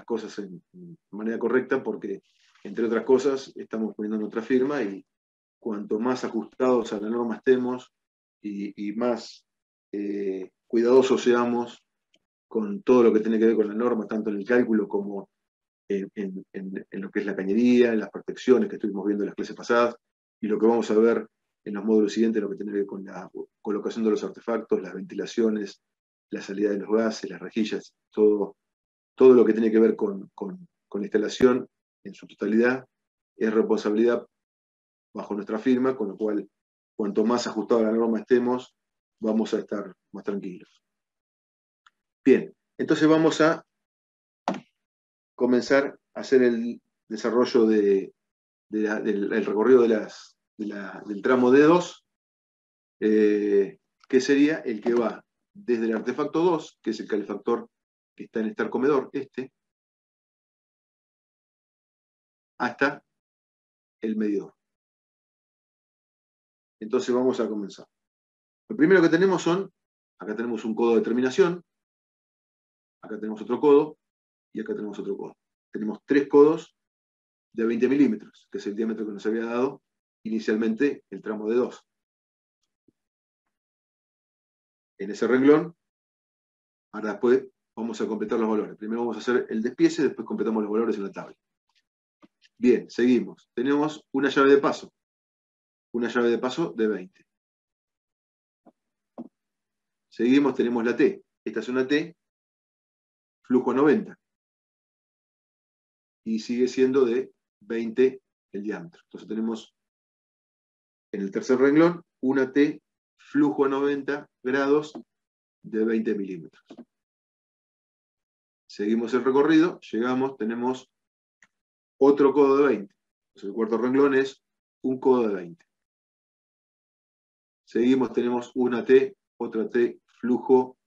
[SPEAKER 1] cosas de manera correcta, porque, entre otras cosas, estamos poniendo nuestra firma, y cuanto más ajustados a la norma estemos y más cuidadosos seamos con todo lo que tiene que ver con la norma, tanto en el cálculo como en lo que es la cañería, en las protecciones que estuvimos viendo en las clases pasadas, y lo que vamos a ver en los módulos siguientes, lo que tiene que ver con la colocación de los artefactos, las ventilaciones, la salida de los gases, las rejillas, todo lo que tiene que ver con la instalación en su totalidad es responsabilidad bajo nuestra firma, con lo cual, cuanto más ajustado a la norma estemos, vamos a estar más tranquilos. Bien, entonces vamos a comenzar a hacer el desarrollo del recorrido del tramo D2, que sería el que va desde el artefacto 2, que es el calefactor que está en este comedor, hasta el medidor. Entonces vamos a comenzar. Lo primero que tenemos acá tenemos un codo de terminación, acá tenemos otro codo, y acá tenemos otro codo. Tenemos 3 codos de 20 milímetros, que es el diámetro que nos había dado inicialmente el tramo de 2. En ese renglón, ahora después vamos a completar los valores. Primero vamos a hacer el despiece, después completamos los valores en la tabla. Bien, seguimos. Tenemos una llave de paso de 20. Seguimos, tenemos la T. Esta es una T, flujo 90. Y sigue siendo de 20 el diámetro. Entonces tenemos en el tercer renglón una T, flujo a 90 grados de 20 milímetros. Seguimos el recorrido, llegamos, tenemos otro codo de 20. Entonces el cuarto renglón es un codo de 20. Seguimos, tenemos una T, otra T, flujo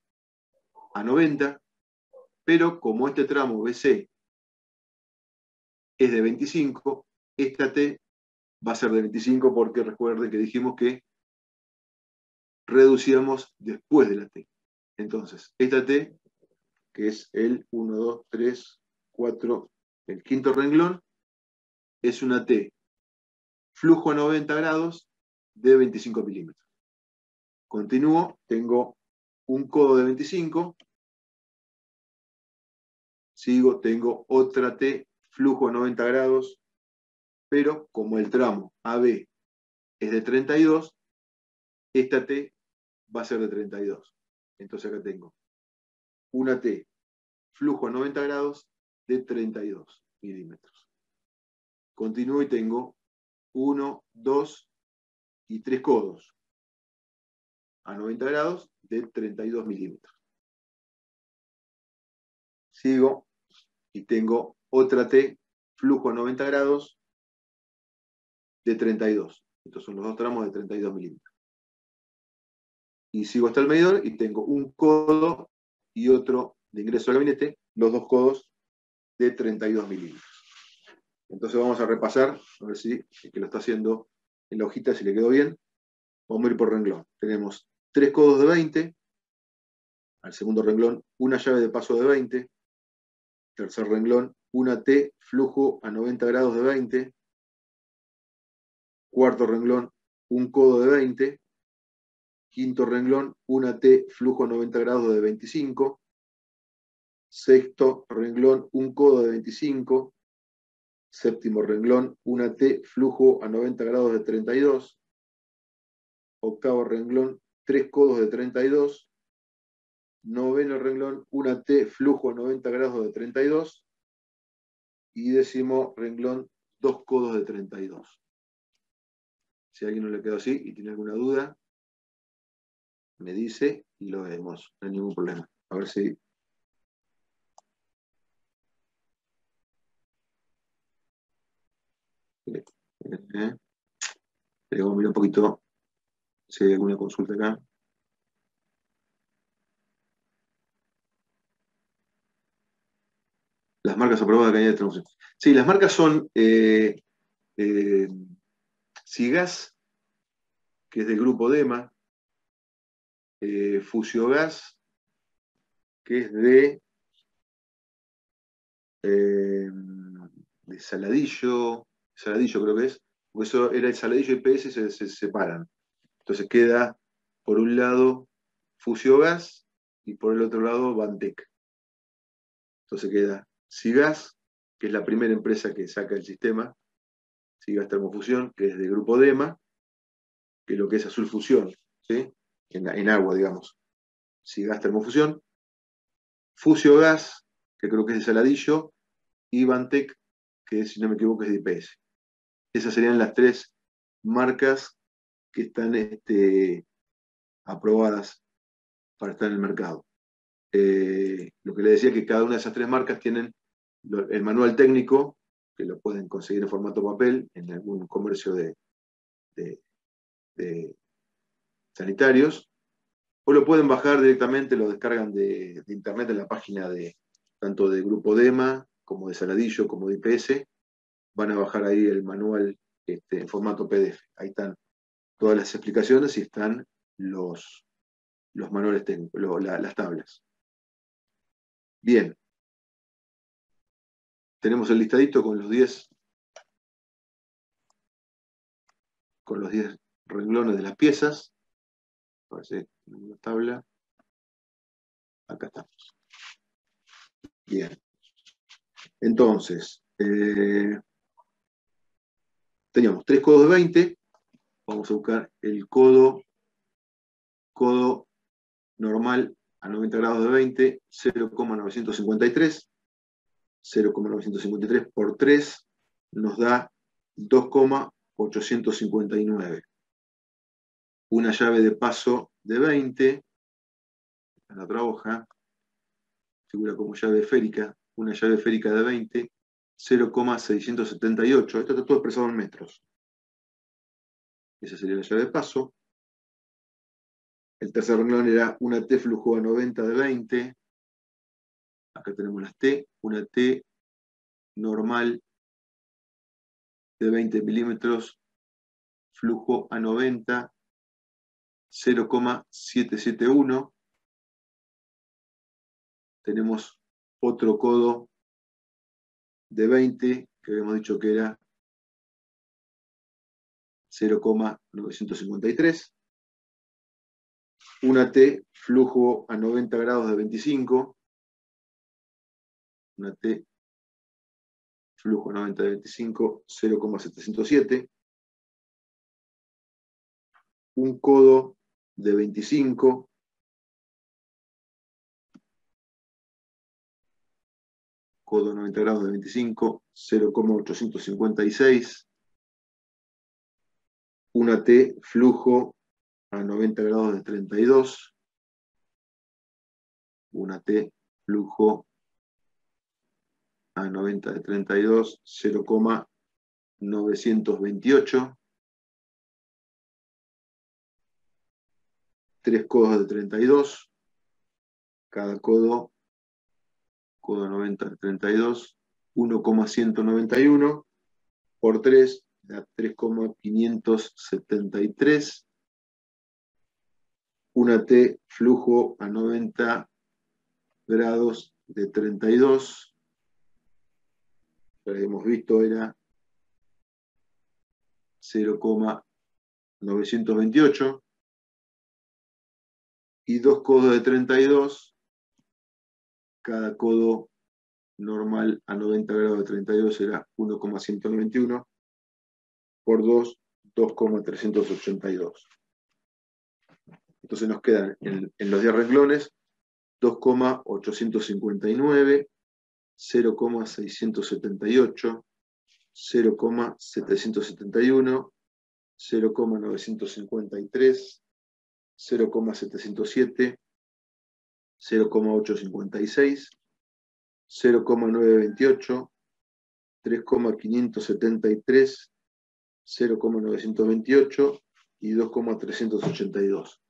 [SPEAKER 1] a 90, pero como este tramo BC es de 25, esta T va a ser de 25 porque recuerden que dijimos que reducíamos después de la T. Entonces, esta T, que es el 1, 2, 3, 4, el quinto renglón, es una T, flujo a 90 grados de 25 milímetros. Continúo, tengo un codo de 25, sigo, tengo otra T, flujo a 90 grados, pero como el tramo AB es de 32, esta T va a ser de 32. Entonces acá tengo una T, flujo a 90 grados de 32 milímetros. Continúo y tengo 1, 2 y 3 codos a 90 grados de 32 milímetros. Sigo y tengo otra T, flujo a 90 grados de 32. Estos son los dos tramos de 32 milímetros. Y sigo hasta el medidor y tengo un codo y otro de ingreso al gabinete, los dos codos de 32 milímetros. Entonces vamos a repasar, a ver si el que lo está haciendo en la hojita, si le quedó bien. Vamos a ir por renglón. Tenemos 3 codos de 20. Al segundo renglón, una llave de paso de 20. Tercer renglón, una T, flujo a 90 grados de 20. Cuarto renglón, un codo de 20. Quinto renglón, una T, flujo a 90 grados de 25. Sexto renglón, un codo de 25. Séptimo renglón, una T, flujo a 90 grados de 32. Octavo renglón, 3 codos de 32. Noveno renglón, una T, flujo a 90 grados de 32. Y décimo renglón, 2 codos de 32. Si a alguien no le quedó así y tiene alguna duda, me dice y lo vemos, no hay ningún problema. A ver si... Vamos a mirar un poquito si hay alguna consulta acá. Las marcas aprobadas de calidad de traducción. Sí, las marcas son Sigas, que es del grupo DEMA, Fusiogas, que es de Saladillo creo que es, porque eso era el Saladillo y PS se separan. Entonces queda por un lado Fusiogas y por el otro lado Bantec. Entonces queda Sigas, que es la primera empresa que saca el sistema, Sigas Termofusión, que es del grupo DEMA, que es lo que es azul fusión, ¿sí? En agua, digamos. Sigas Termofusión, Fusiogas, que creo que es de Saladillo, y Bantec, que si no me equivoco es de IPS. Esas serían las 3 marcas que están aprobadas para estar en el mercado. Lo que le decía es que cada una de esas 3 marcas tienen el manual técnico, que lo pueden conseguir en formato papel en algún comercio de sanitarios, o lo pueden bajar directamente, lo descargan de internet en la página tanto de Grupo DEMA, como de Saladillo, como de IPS. Van a bajar ahí el manual en formato PDF. Ahí están todas las explicaciones y están los manuales técnicos, las tablas. Bien. Tenemos el listadito con los 10 renglones de las piezas. Parece una tabla. Acá estamos. Bien. Entonces, teníamos 3 codos de 20. Vamos a buscar el codo normal a 90 grados de 20, 0,953. 0,953 por 3 nos da 2,859. Una llave de paso de 20, en la otra hoja, figura como llave esférica, una llave esférica de 20, 0,678. Esto está todo expresado en metros. Esa sería la llave de paso. El tercer renglón era una T flujo a 90 de 20. Acá tenemos las T. Una T normal de 20 milímetros, flujo a 90, 0,771. Tenemos otro codo de 20, que habíamos dicho que era 0,953. Una T, flujo a 90 grados de 25. Una T, flujo a 90 de 25, 0,707. Un codo de 25. Codo 90 grados de 25, 0,856. Una T, flujo a 90 grados de 32. Una T, flujo a 90 de 32, 0,928. 3 codos de 32. Cada codo 90 de 32, 1,191 por 3 da 3,573. una T flujo a 90 grados de 32. Lo que hemos visto era 0,928. Y dos codos de 32, cada codo normal a 90 grados de 32 será 1,191 por 2, 2,382. Entonces nos quedan en los 10 renglones 2,859, 0,678, 0,771, 0,953, 0,707, 0,856, 0,928, 3,573, 0,928 y 2,382.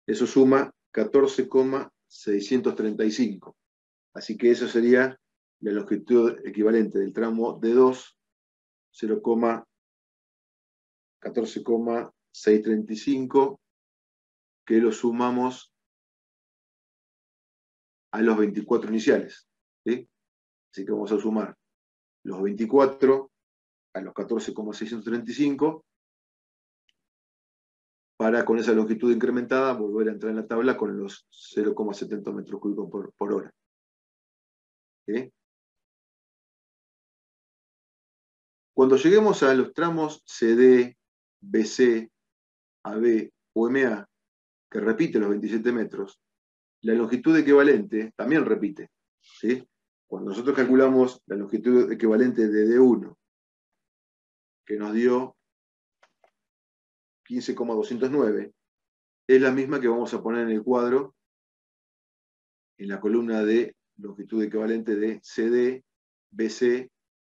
[SPEAKER 1] Eso suma 14,635. Así que eso sería la longitud equivalente del tramo D2, 14,635, que lo sumamos a los 24 iniciales. ¿Sí? Así que vamos a sumar los 24 a los 14,635 para, con esa longitud incrementada, volver a entrar en la tabla con los 0,70 metros cúbicos por hora. ¿Sí? Cuando lleguemos a los tramos CD, BC, AB o MA, que repite los 27 metros, la longitud equivalente también repite. ¿Sí? Cuando nosotros calculamos la longitud equivalente de D1, que nos dio 15,209, es la misma que vamos a poner en el cuadro, en la columna de longitud equivalente de CD, BC,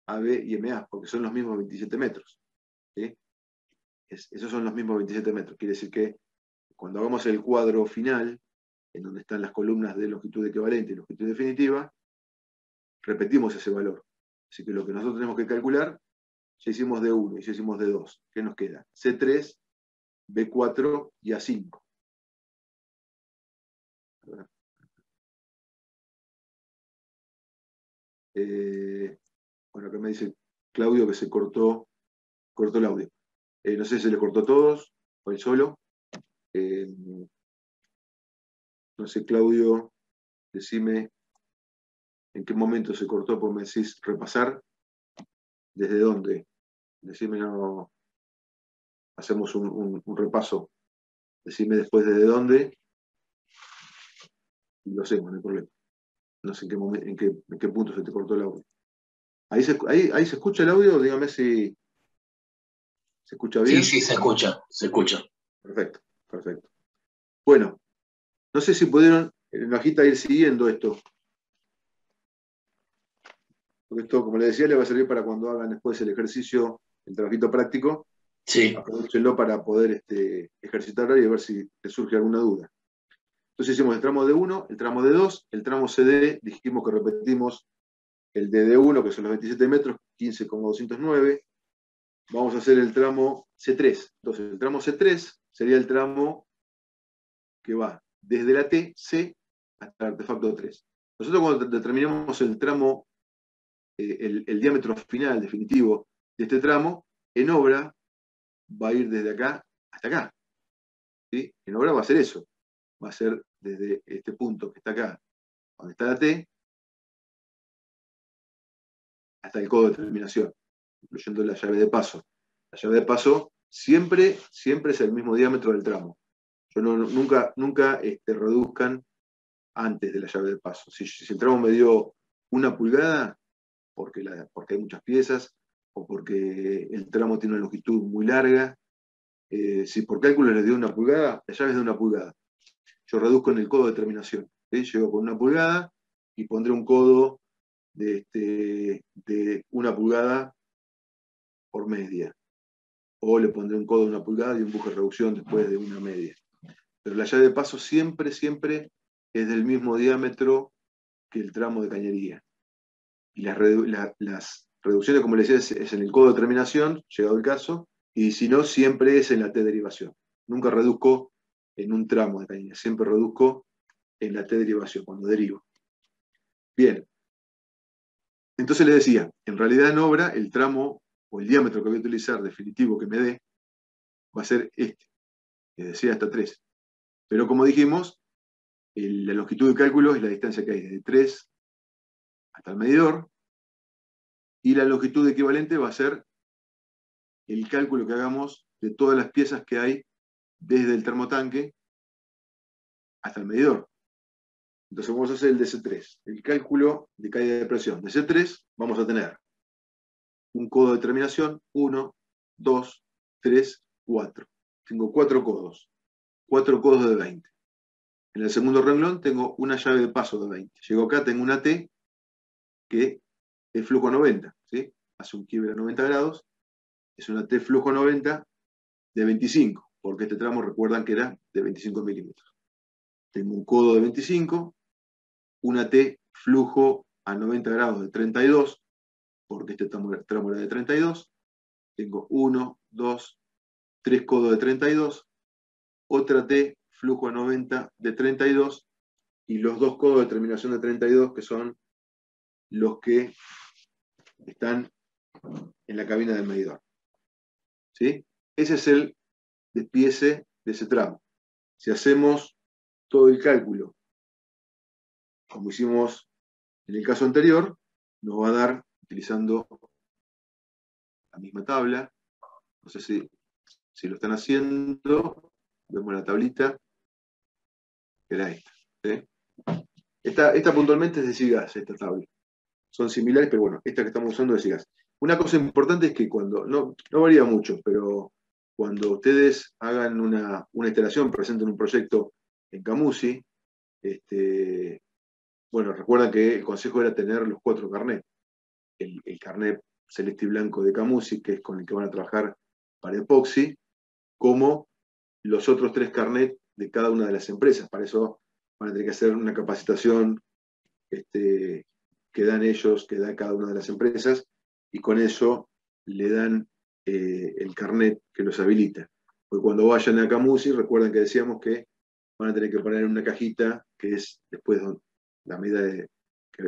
[SPEAKER 1] AB y MA, porque son los mismos 27 metros. ¿Sí? Esos son los mismos 27 metros. Quiere decir que cuando hagamos el cuadro final, en donde están las columnas de longitud equivalente y longitud definitiva, repetimos ese valor. Así que lo que nosotros tenemos que calcular, ya hicimos D1 y ya hicimos D2. ¿Qué nos queda? C3, B4 y A5. Bueno, acá me dice Claudio que se cortó el audio. No sé si se le cortó a todos o él solo. No sé, Claudio, decime en qué momento se cortó, porque me decís repasar. ¿Desde dónde? Decime, no, hacemos un repaso. Decime después desde dónde y lo hacemos, no hay problema. No sé en qué punto se te cortó el audio. ¿Ahí se escucha el audio? Dígame si se escucha bien.
[SPEAKER 2] Sí, se escucha.
[SPEAKER 1] Perfecto, perfecto. Bueno, no sé si pudieron en la hojita ir siguiendo esto. Porque esto, como les decía, les va a servir para cuando hagan después el ejercicio, el trabajito práctico.
[SPEAKER 2] Sí.
[SPEAKER 1] Aprovechenlo para poder ejercitarlo y a ver si les surge alguna duda. Entonces hicimos el tramo D1, el tramo D2, el tramo CD, dijimos que repetimos el de D1, que son los 27 metros, 15,209. Vamos a hacer el tramo C3. Entonces el tramo C3 sería el tramo que va desde la T, C, hasta el artefacto 3. Nosotros cuando determinamos el tramo, el diámetro final definitivo de este tramo, en obra va a ir desde acá hasta acá. ¿Sí? En obra va a ser eso. Va a ser desde este punto que está acá, donde está la T, hasta el codo de terminación, incluyendo la llave de paso. La llave de paso siempre es el mismo diámetro del tramo. Nunca reduzcan antes de la llave de paso. Si el tramo me dio 1 pulgada, porque hay muchas piezas, o porque el tramo tiene una longitud muy larga, si por cálculo les dio 1 pulgada, la llave es de 1 pulgada. Yo reduzco en el codo de terminación. ¿Sí? Llego con 1 pulgada y pondré un codo de 1 pulgada por media. O le pondré un codo de 1 pulgada y un buje de reducción después de 1 media. Pero la llave de paso siempre es del mismo diámetro que el tramo de cañería. Y las reducciones, como les decía, es en el codo de terminación, llegado el caso, y si no, siempre es en la T derivación. Nunca reduzco en un tramo de cañería, siempre reduzco en la T derivación, cuando derivo. Bien, entonces les decía, en realidad en obra el tramo o el diámetro que voy a utilizar definitivo que me dé va a ser este, les decía hasta 3. Pero como dijimos, la longitud de cálculo es la distancia que hay desde 3 hasta el medidor, y la longitud equivalente va a ser el cálculo que hagamos de todas las piezas que hay desde el termotanque hasta el medidor. Entonces vamos a hacer el de C3. El cálculo de caída de presión. De C3 vamos a tener un codo de terminación, 1, 2, 3, 4. Tengo 4 codos. 4 codos de 20. En el segundo renglón tengo una llave de paso de 20. Llego acá, tengo una T que es flujo 90. ¿Sí? Hace un quiebre a 90 grados. Es una T flujo 90 de 25. Porque este tramo recuerdan que era de 25 milímetros. Tengo un codo de 25. Una T flujo a 90 grados de 32, porque este tramo era de 32. Tengo 1, 2, 3 codos de 32. Otra T flujo a 90 de 32. Y los 2 codos de terminación de 32, que son los que están en la cabina del medidor. ¿Sí? Ese es el despiece de ese tramo. Si hacemos todo el cálculo, como hicimos en el caso anterior, nos va a dar, utilizando la misma tabla, no sé si lo están haciendo, vemos la tablita, que era esta. ¿Sí? Esta puntualmente es de SIGAS, esta tabla. Son similares, pero bueno, esta que estamos usando es de SIGAS. Una cosa importante es que cuando, no varía mucho, pero cuando ustedes hagan una instalación, presenten un proyecto en Camusi, bueno, recuerdan que el consejo era tener los 4 carnets. El carnet celeste y blanco de Camusi, que es con el que van a trabajar para epoxi, como los otros 3 carnets de cada una de las empresas. Para eso van a tener que hacer una capacitación que dan ellos, que da cada una de las empresas, y con eso le dan el carnet que los habilita. Porque cuando vayan a Camusi, recuerden que decíamos que van a tener que poner en una cajita, que es después la medida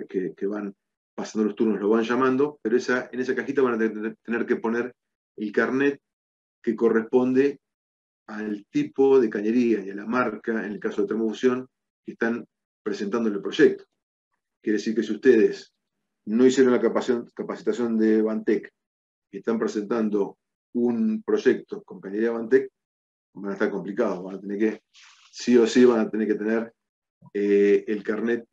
[SPEAKER 1] que van pasando los turnos, lo van llamando, pero en esa cajita van a tener que poner el carnet que corresponde al tipo de cañería y a la marca, en el caso de termofusión, que están presentando en el proyecto. Quiere decir que si ustedes no hicieron la capacitación de Vantec y están presentando un proyecto con cañería Vantec, van a estar complicados, van a tener que, sí o sí, van a tener que tener el carnet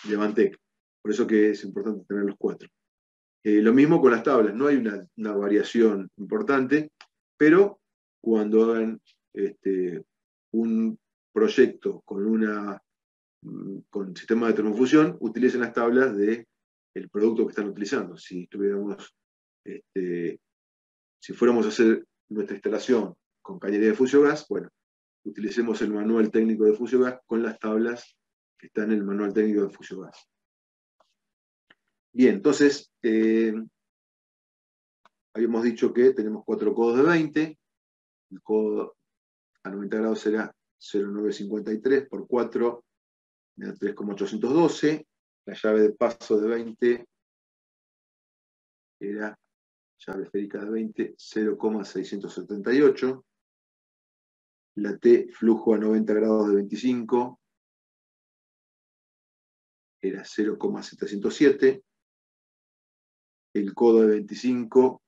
[SPEAKER 1] de Vantec. Por eso que es importante tener los 4. Lo mismo con las tablas, no hay una variación importante, pero cuando hagan un proyecto con sistema de termofusión, utilicen las tablas del producto que están utilizando. Si fuéramos a hacer nuestra instalación con cañería de Fusiogas, bueno, utilicemos el manual técnico de Fusiogas con las tablas que están en el manual técnico de Fusiogas. Bien, entonces, habíamos dicho que tenemos 4 codos de 20, el codo a 90 grados será 0,953 por 4, me da 3,812, la llave de paso de 20 era llave esférica de 20, 0,678, la T flujo a 90 grados de 25 era 0,707, el codo de 25,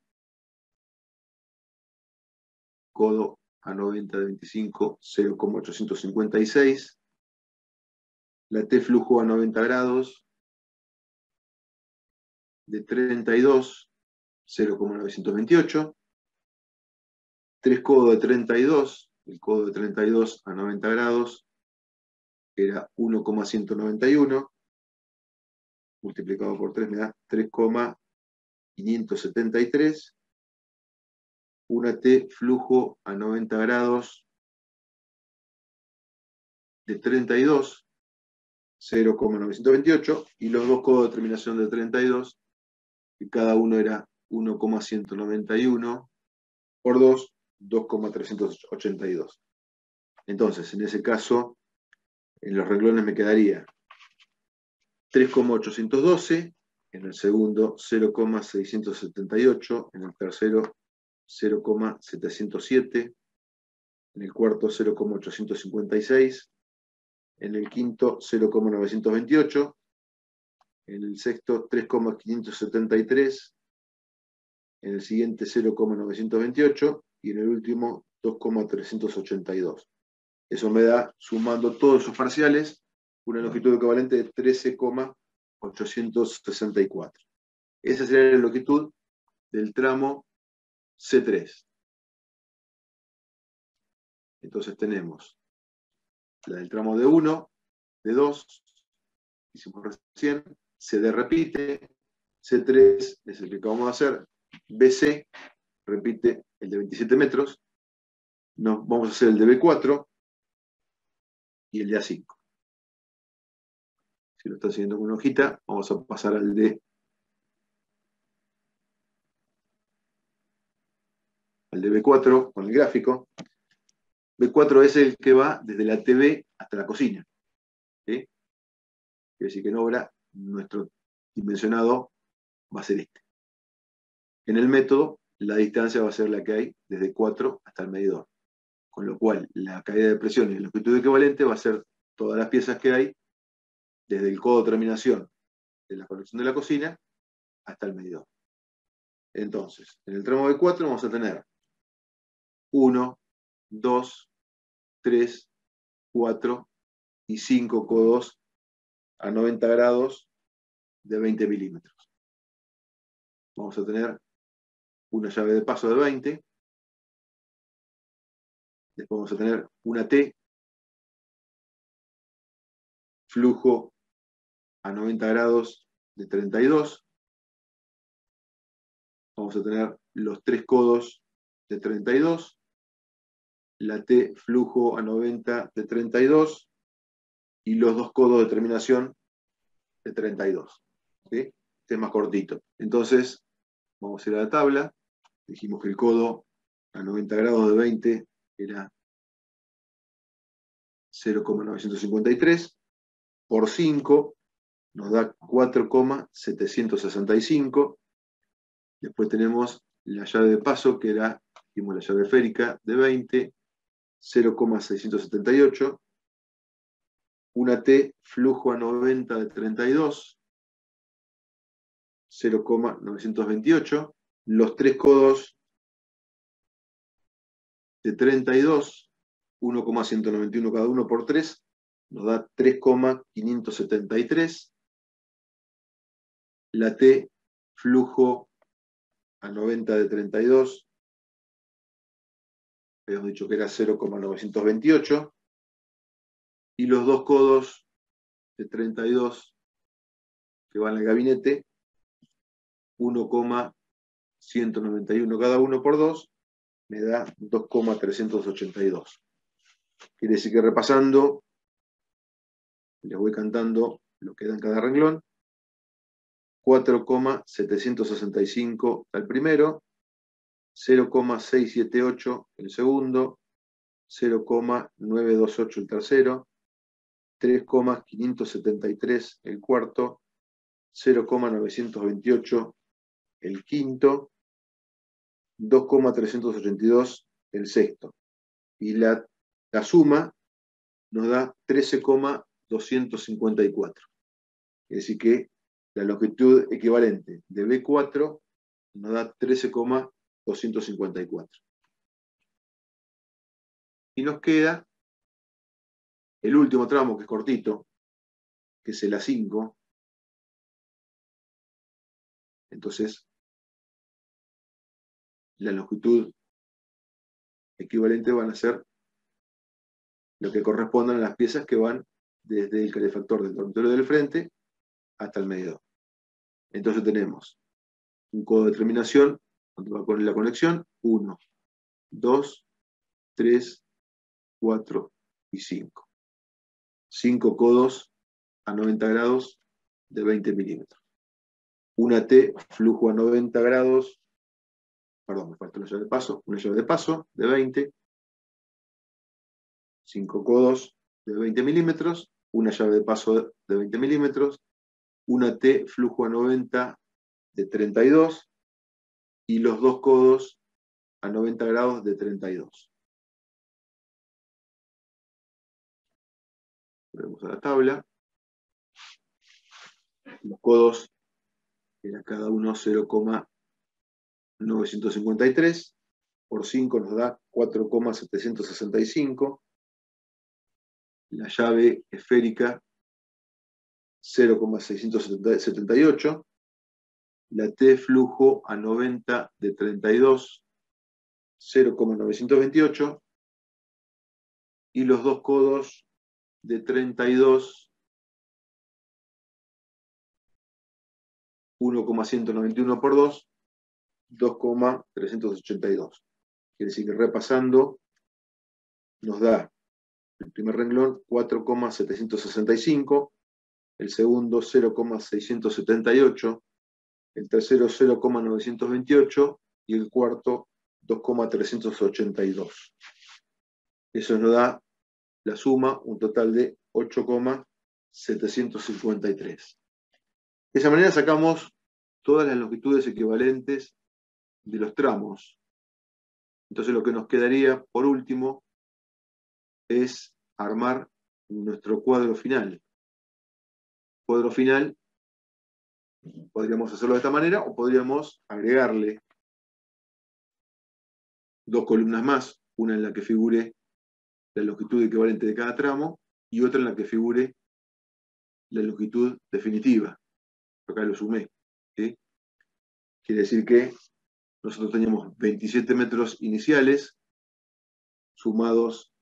[SPEAKER 1] codo a 90 de 25, 0,856, la T flujo a 90 grados de 32, 0,928, 3 codos de 32, el codo de 32 a 90 grados era 1,191, multiplicado por 3 me da 3,573, una T flujo a 90 grados de 32, 0,928, y los 2 codos de terminación de 32, que cada uno era 1,191 por 2, 2,382. Entonces, en ese caso, en los renglones me quedaría 3,812, en el segundo 0,678, en el tercero 0,707, en el cuarto 0,856, en el quinto 0,928, en el sexto 3,573, en el siguiente 0,928 y en el último 2,382. Eso me da, sumando todos esos parciales, una longitud equivalente de 13,864. Esa sería la longitud del tramo C3. Entonces tenemos la del tramo de 1, de 2, hicimos recién, CD repite, C3 es el que acabamos de hacer, BC repite el de 27 metros, vamos a hacer el de B4 y el de A5. Si lo está siguiendo con una hojita, vamos a pasar al de B4 con el gráfico. B4 es el que va desde la TV hasta la cocina. ¿Sí? Quiere decir que en obra nuestro dimensionado va a ser este. En el método, la distancia va a ser la que hay desde 4 hasta el medidor. Con lo cual, la caída de presión y la longitud equivalente va a ser todas las piezas que hay desde el codo de terminación de la conexión de la cocina hasta el medidor. Entonces, en el tramo B4 vamos a tener 1, 2, 3, 4 y 5 codos a 90 grados de 20 milímetros. Vamos a tener una llave de paso de 20. Después vamos a tener una T, flujo a 90 grados de 32. Vamos a tener los 3 codos de 32. La T, flujo a 90 de 32. Y los 2 codos de terminación de 32. ¿Sí? Este es más cortito. Entonces, vamos a ir a la tabla. Dijimos que el codo a 90 grados de 20 era 0,953 por 5 nos da 4,765. Después tenemos la llave de paso, que era, dijimos, la llave esférica de 20, 0,678. Una T, flujo a 90 de 32, 0,928. Los 3 codos de 32, 1,191 cada uno por 3, nos da 3,573. La T, flujo a 90 de 32, habíamos dicho que era 0,928. Y los 2 codos de 32 que van al gabinete, 1,191 cada uno por 2, me da 2,382. Quiere decir que repasando, les voy cantando lo que da en cada renglón. 4,765 al primero, 0,678 el segundo, 0,928 el tercero, 3,573 el cuarto, 0,928 el quinto, 2,382 el sexto. Y la suma nos da 13,254. Es decir que la longitud equivalente de B4 nos da 13,254. Y nos queda el último tramo, que es cortito, que es el A5. Entonces, la longitud equivalente van a ser lo que correspondan a las piezas que van desde el calefactor del dormitorio del frente hasta el medidor. Entonces tenemos un codo de terminación, donde va a poner la conexión, 1, 2, 3, 4 y 5. 5 codos a 90 grados de 20 milímetros. Una T, flujo a 90 grados, perdón, me falta una llave de paso de 20. 5 codos de 20 milímetros, una llave de paso de 20 milímetros, una T flujo a 90 de 32 y los dos codos a 90 grados de 32. Volvemos a la tabla. Los codos era cada uno 0,953 por 5 nos da 4,765. La llave esférica 0,678. La T flujo a 90 de 32, 0,928. Y los dos codos de 32, 1,191 por 2, 2,382. Quiere decir que repasando nos da el primer renglón 4,765, el segundo 0,678, el tercero 0,928 y el cuarto 2,382. Eso nos da la suma, un total de 8,753. De esa manera sacamos todas las longitudes equivalentes de los tramos. Entonces lo que nos quedaría, por último, es armar nuestro cuadro final. Cuadro final, podríamos hacerlo de esta manera o podríamos agregarle dos columnas más, una en la que figure la longitud equivalente de cada tramo y otra en la que figure la longitud definitiva. Acá lo sumé, ¿sí? Quiere decir que nosotros teníamos 27 metros iniciales sumados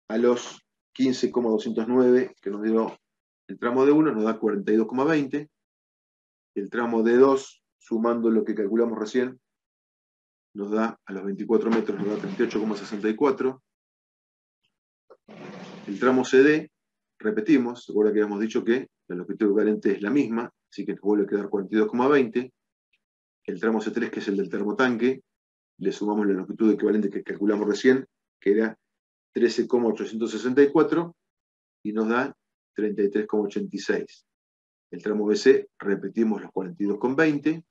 [SPEAKER 1] a los 15,209 que nos dio el tramo de 1, nos da 42,20. El tramo de 2, sumando lo que calculamos recién, nos da a los 24 metros, nos da 38,64. El tramo CD, repetimos, recuerda que habíamos dicho que la longitud equivalente es la misma, así que nos vuelve a quedar 42,20. El tramo C3, que es el del termotanque, le sumamos la longitud equivalente que calculamos recién, que era 13,864, y nos da 33,86. El tramo BC, repetimos los 42,20.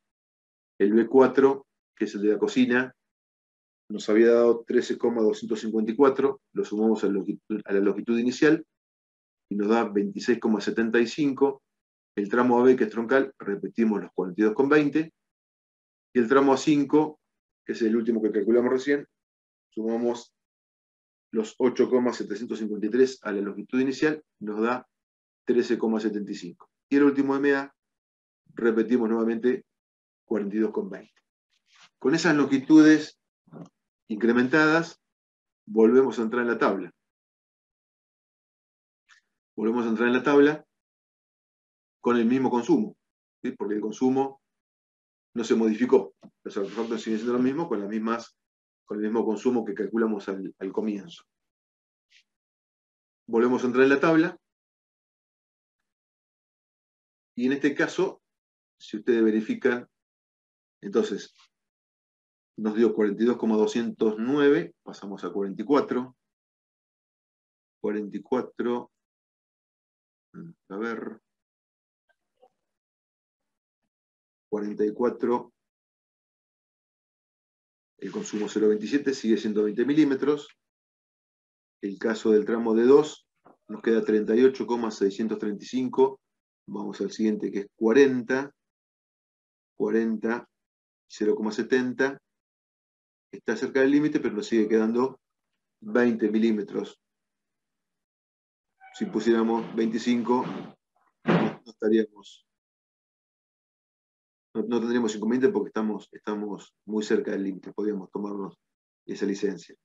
[SPEAKER 1] El B4, que es el de la cocina, nos había dado 13,254, lo sumamos a la longitud inicial, y nos da 26,75. El tramo AB, que es troncal, repetimos los 42,20. Y el tramo A5, que es el último que calculamos recién, sumamos los 8,753 a la longitud inicial, nos da 13,75. Y el último MA, repetimos nuevamente 42,20. Con esas longitudes incrementadas, volvemos a entrar en la tabla. Volvemos a entrar en la tabla con el mismo consumo, ¿sí? Porque el consumo no se modificó. Los artefactos siguen siendo lo mismo con el mismo consumo que calculamos al comienzo. Volvemos a entrar en la tabla. Y en este caso, si ustedes verifican, entonces nos dio 42,209, pasamos a 44. 44, a ver, 44, el consumo 0,27 sigue siendo 20 milímetros. El caso del tramo de 2 nos queda 38,635. Vamos al siguiente, que es 40, 0,70. Está cerca del límite, pero nos sigue quedando 20 milímetros. Si pusiéramos 25, no tendríamos inconveniente porque estamos muy cerca del límite, podríamos tomarnos esa licencia.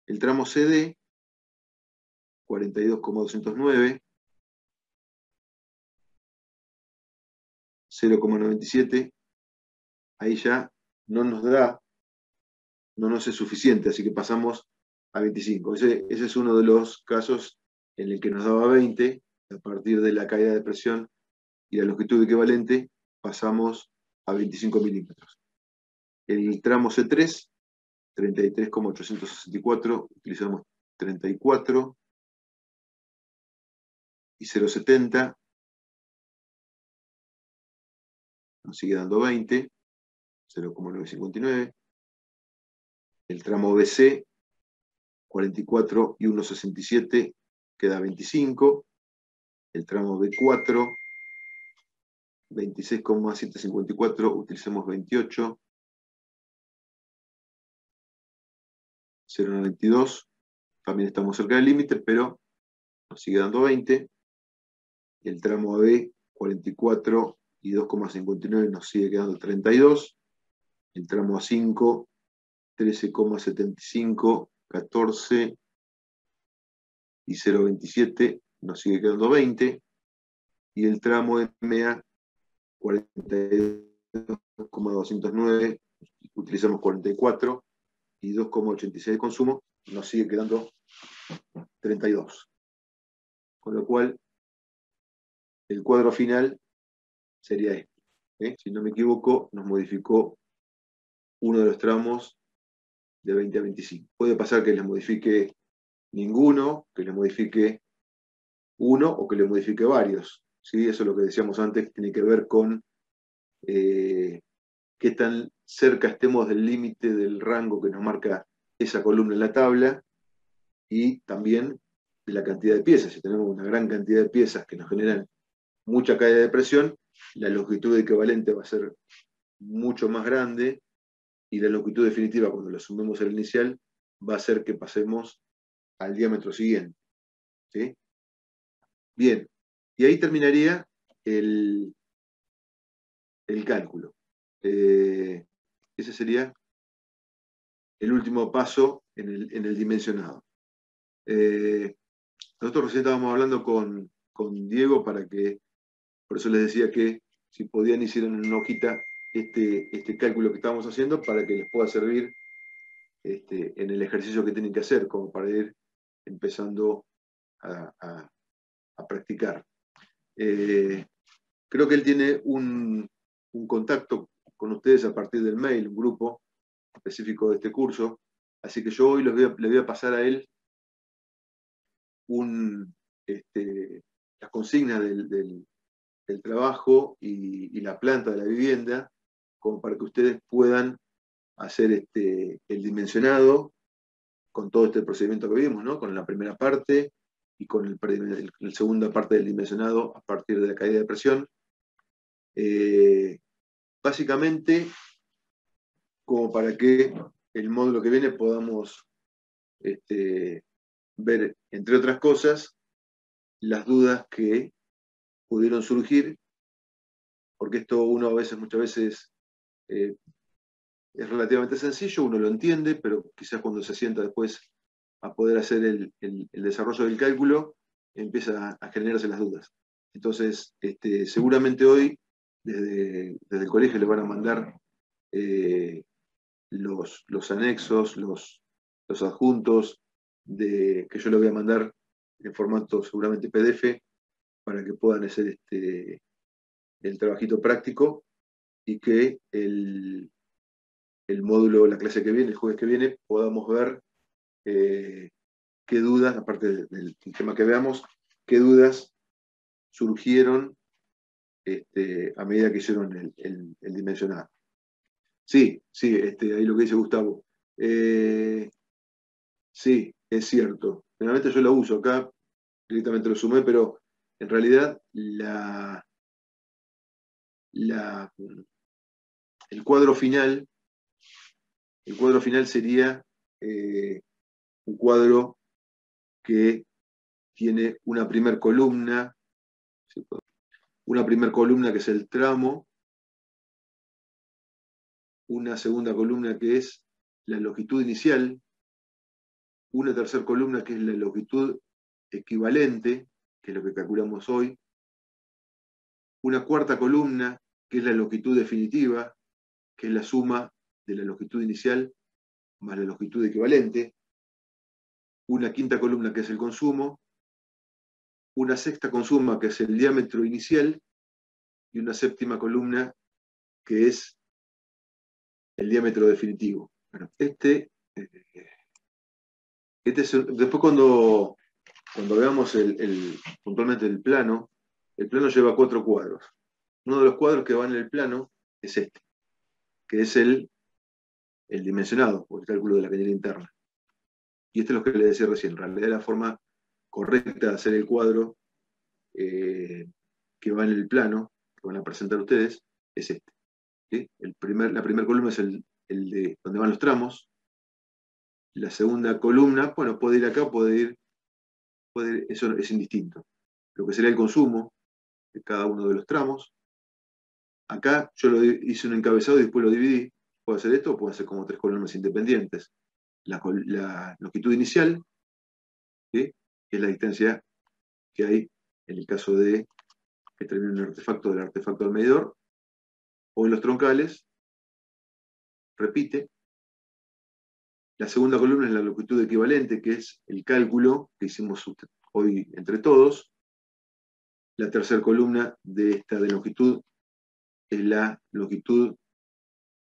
[SPEAKER 1] El tramo CD, 42,209, 0,97, ahí ya no nos es suficiente, así que pasamos a 25. Ese es uno de los casos en el que nos daba 20, a partir de la caída de presión y la longitud equivalente, pasamos a 25 milímetros. El tramo C3, 33,864, utilizamos 34, y 0,70, nos sigue dando 20, 0,959. El tramo BC, 44 y 1,67, queda 25. El tramo B4, 26,754, utilicemos 28. 0,92, también estamos cerca del límite, pero nos sigue dando 20. Y el tramo AB, 44 y 2,59, nos sigue quedando 32. El tramo A5, 13,75, 14 y 0,27, nos sigue quedando 20. Y el tramo MA, 42,209, utilizamos 44 y 2,86 de consumo, nos sigue quedando 32. Con lo cual, el cuadro final sería este. Si no me equivoco, nos modificó uno de los tramos de 20 a 25. Puede pasar que les modifique ninguno, que les modifique uno o que les modifique varios. ¿Sí? Eso es lo que decíamos antes, que tiene que ver con qué tan cerca estemos del límite del rango que nos marca esa columna en la tabla, y también de la cantidad de piezas. Si tenemos una gran cantidad de piezas que nos generan mucha caída de presión, la longitud equivalente va a ser mucho más grande, y la longitud definitiva, cuando la sumemos al inicial, va a hacer que pasemos al diámetro siguiente. ¿Sí? Bien, y ahí terminaría el cálculo. Ese sería el último paso en el dimensionado. Nosotros recién estábamos hablando con Diego, por eso les decía que si podían hicieran en una hojita este cálculo que estábamos haciendo, para que les pueda servir en el ejercicio que tienen que hacer, como para ir empezando a practicar. Creo que él tiene un contacto con ustedes a partir del mail, un grupo específico de este curso, así que yo hoy le voy a pasar a él las consignas del trabajo y la planta de la vivienda, como para que ustedes puedan hacer el dimensionado con todo este procedimiento que vimos, ¿no? Con la primera parte y con la segunda parte del dimensionado a partir de la caída de presión. Básicamente, como para que el módulo que viene podamos ver, entre otras cosas, las dudas que pudieron surgir, porque esto uno muchas veces es relativamente sencillo, uno lo entiende, pero quizás cuando se sienta después a poder hacer el desarrollo del cálculo, empieza a generarse las dudas. Entonces, seguramente hoy, desde el colegio, les van a mandar los anexos, los adjuntos, que yo les voy a mandar en formato seguramente PDF, para que puedan hacer el trabajito práctico, y que el módulo, la clase que viene, el jueves que viene, podamos ver qué dudas, aparte del tema que veamos, qué dudas surgieron a medida que hicieron el dimensionado. Sí, ahí lo que dice Gustavo. Sí, es cierto. Generalmente yo lo uso acá, directamente lo sumé, pero en realidad el cuadro final sería un cuadro que tiene una primer columna, que es el tramo, una segunda columna que es la longitud inicial, una tercera columna que es la longitud equivalente, que es lo que calculamos hoy, una cuarta columna que es la longitud definitiva, que es la suma de la longitud inicial más la longitud equivalente, una quinta columna que es el consumo, una sexta consumo que es el diámetro inicial, y una séptima columna que es el diámetro definitivo. Bueno, Después cuando veamos puntualmente el plano lleva 4 cuadros. Uno de los cuadros que va en el plano es este, que es el dimensionado, o el cálculo de la cañería interna. Y esto es lo que les decía recién. En realidad la forma correcta de hacer el cuadro que va en el plano, que van a presentar ustedes, es este. ¿Sí? La primera columna es el de donde van los tramos. La segunda columna, bueno, puede ir acá, eso es indistinto. Lo que sería el consumo de cada uno de los tramos. Acá yo hice un encabezado y después lo dividí. Puedo hacer esto o puedo hacer como 3 columnas independientes. La longitud inicial, ¿sí? Que es la distancia que hay en el caso de que termine un artefacto del artefacto del medidor, o en los troncales, repite. La segunda columna es la longitud equivalente, que es el cálculo que hicimos hoy entre todos. La tercera columna de longitud es la longitud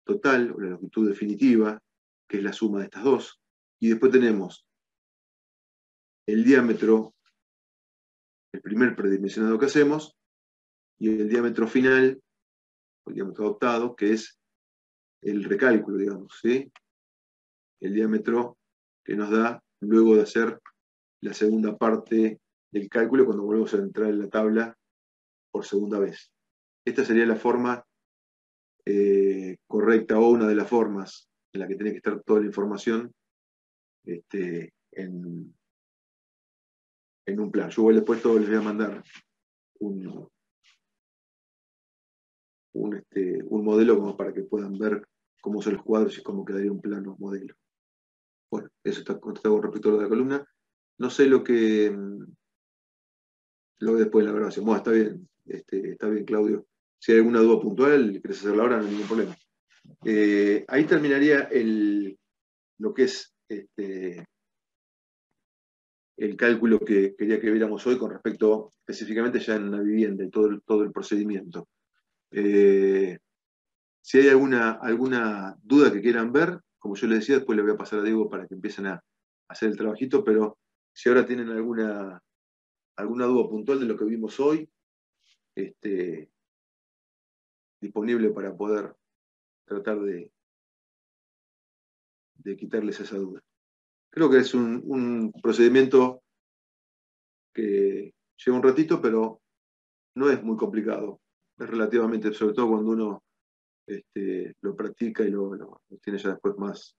[SPEAKER 1] total, o la longitud definitiva, que es la suma de estas dos. Y después tenemos el diámetro, el primer predimensionado que hacemos, y el diámetro final, o el diámetro adoptado, que es el recálculo, digamos, ¿sí? El diámetro que nos da luego de hacer la segunda parte del cálculo cuando volvemos a entrar en la tabla por segunda vez. Esta sería la forma correcta, o una de las formas en la que tiene que estar toda la información en un plan. Yo después todo les voy a mandar un modelo como para que puedan ver cómo son los cuadros y cómo quedaría un plano modelo. Bueno, eso está contestado respecto a lo de la columna. No sé lo que después de la grabación. Bueno, está bien, Claudio. Si hay alguna duda puntual, querés hacerla ahora, no hay ningún problema. Ahí terminaría lo que es el cálculo que quería que viéramos hoy con respecto específicamente ya en la vivienda y todo el procedimiento. Si hay alguna duda que quieran ver, como yo les decía, después le voy a pasar a Diego para que empiecen a hacer el trabajito, pero si ahora tienen alguna duda puntual de lo que vimos hoy, disponible para poder tratar de quitarles esa duda. Creo que es un procedimiento que lleva un ratito, pero no es muy complicado. Es relativamente, sobre todo cuando uno lo practica y lo tiene ya después más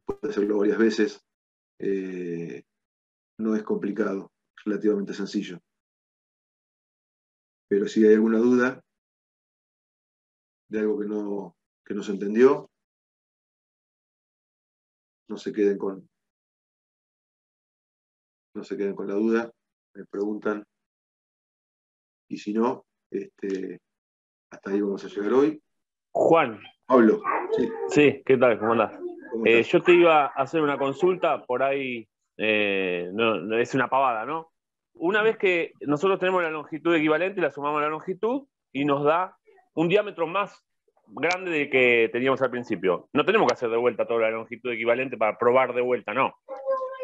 [SPEAKER 1] puede hacerlo varias veces, no es complicado, es relativamente sencillo. Pero si hay alguna duda de algo que no se entendió, no se queden con la duda, me preguntan, y si no, hasta ahí vamos a llegar hoy.
[SPEAKER 2] Juan.
[SPEAKER 1] Pablo. Sí.
[SPEAKER 2] Sí, ¿qué tal? ¿Cómo andás?
[SPEAKER 1] ¿Cómo estás?
[SPEAKER 2] Yo te iba a hacer una consulta, por ahí no, es una pavada, ¿no? Una vez que nosotros tenemos la longitud equivalente, la sumamos a la longitud y nos da un diámetro más grande del que teníamos al principio. No tenemos que hacer de vuelta toda la longitud equivalente para probar de vuelta, ¿no?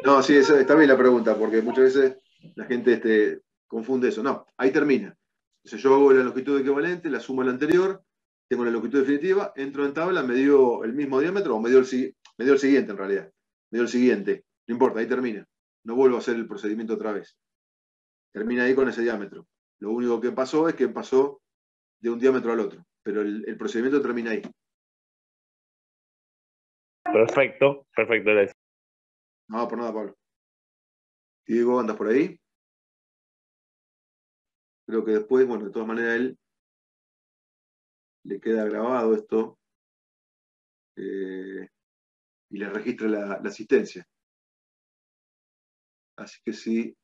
[SPEAKER 1] No, sí, está bien la pregunta, porque muchas veces la gente confunde eso. No, ahí termina. Entonces yo hago la longitud equivalente, la sumo a la anterior, tengo la longitud definitiva, entro en tabla, me dio el mismo diámetro o me dio el siguiente en realidad. Me dio el siguiente. No importa, ahí termina. No vuelvo a hacer el procedimiento otra vez. Termina ahí con ese diámetro. Lo único que pasó es que pasó de un diámetro al otro, pero el procedimiento termina ahí.
[SPEAKER 2] Perfecto.
[SPEAKER 1] No, por nada, Pablo. Diego, ¿andas por ahí? Creo que después, bueno, de todas maneras él le queda grabado esto y le registra la asistencia. Así que si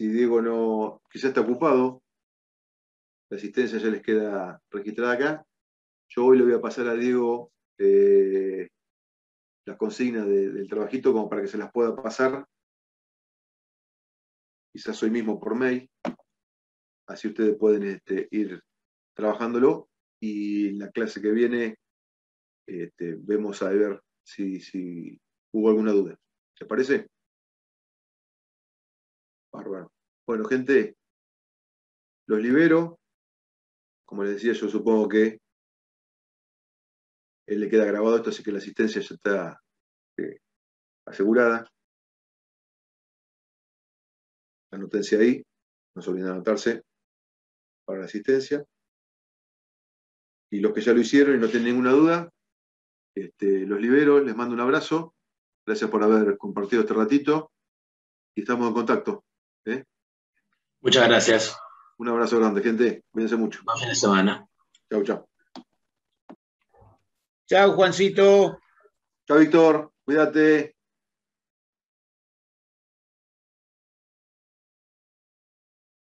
[SPEAKER 1] Diego no, quizás está ocupado, la asistencia ya les queda registrada acá. Yo hoy le voy a pasar a Diego las consignas del trabajito como para que se las pueda pasar, quizás hoy mismo por mail, así ustedes pueden ir trabajándolo y en la clase que viene vemos a ver si hubo alguna duda. ¿Te parece? Bárbaro. Bueno, gente, los libero. Como les decía, yo supongo que él le queda grabado esto, así que la asistencia ya está asegurada. Anótense ahí, no se olviden de anotarse para la asistencia. Y los que ya lo hicieron y no tienen ninguna duda, los libero, les mando un abrazo. Gracias por haber compartido este ratito y estamos en contacto.
[SPEAKER 3] Muchas gracias.
[SPEAKER 1] Un abrazo grande, gente. Cuídense mucho.
[SPEAKER 3] Buen fin de semana.
[SPEAKER 1] Chau, chau.
[SPEAKER 4] Chao, Juancito.
[SPEAKER 1] Chau, Víctor. Cuídate.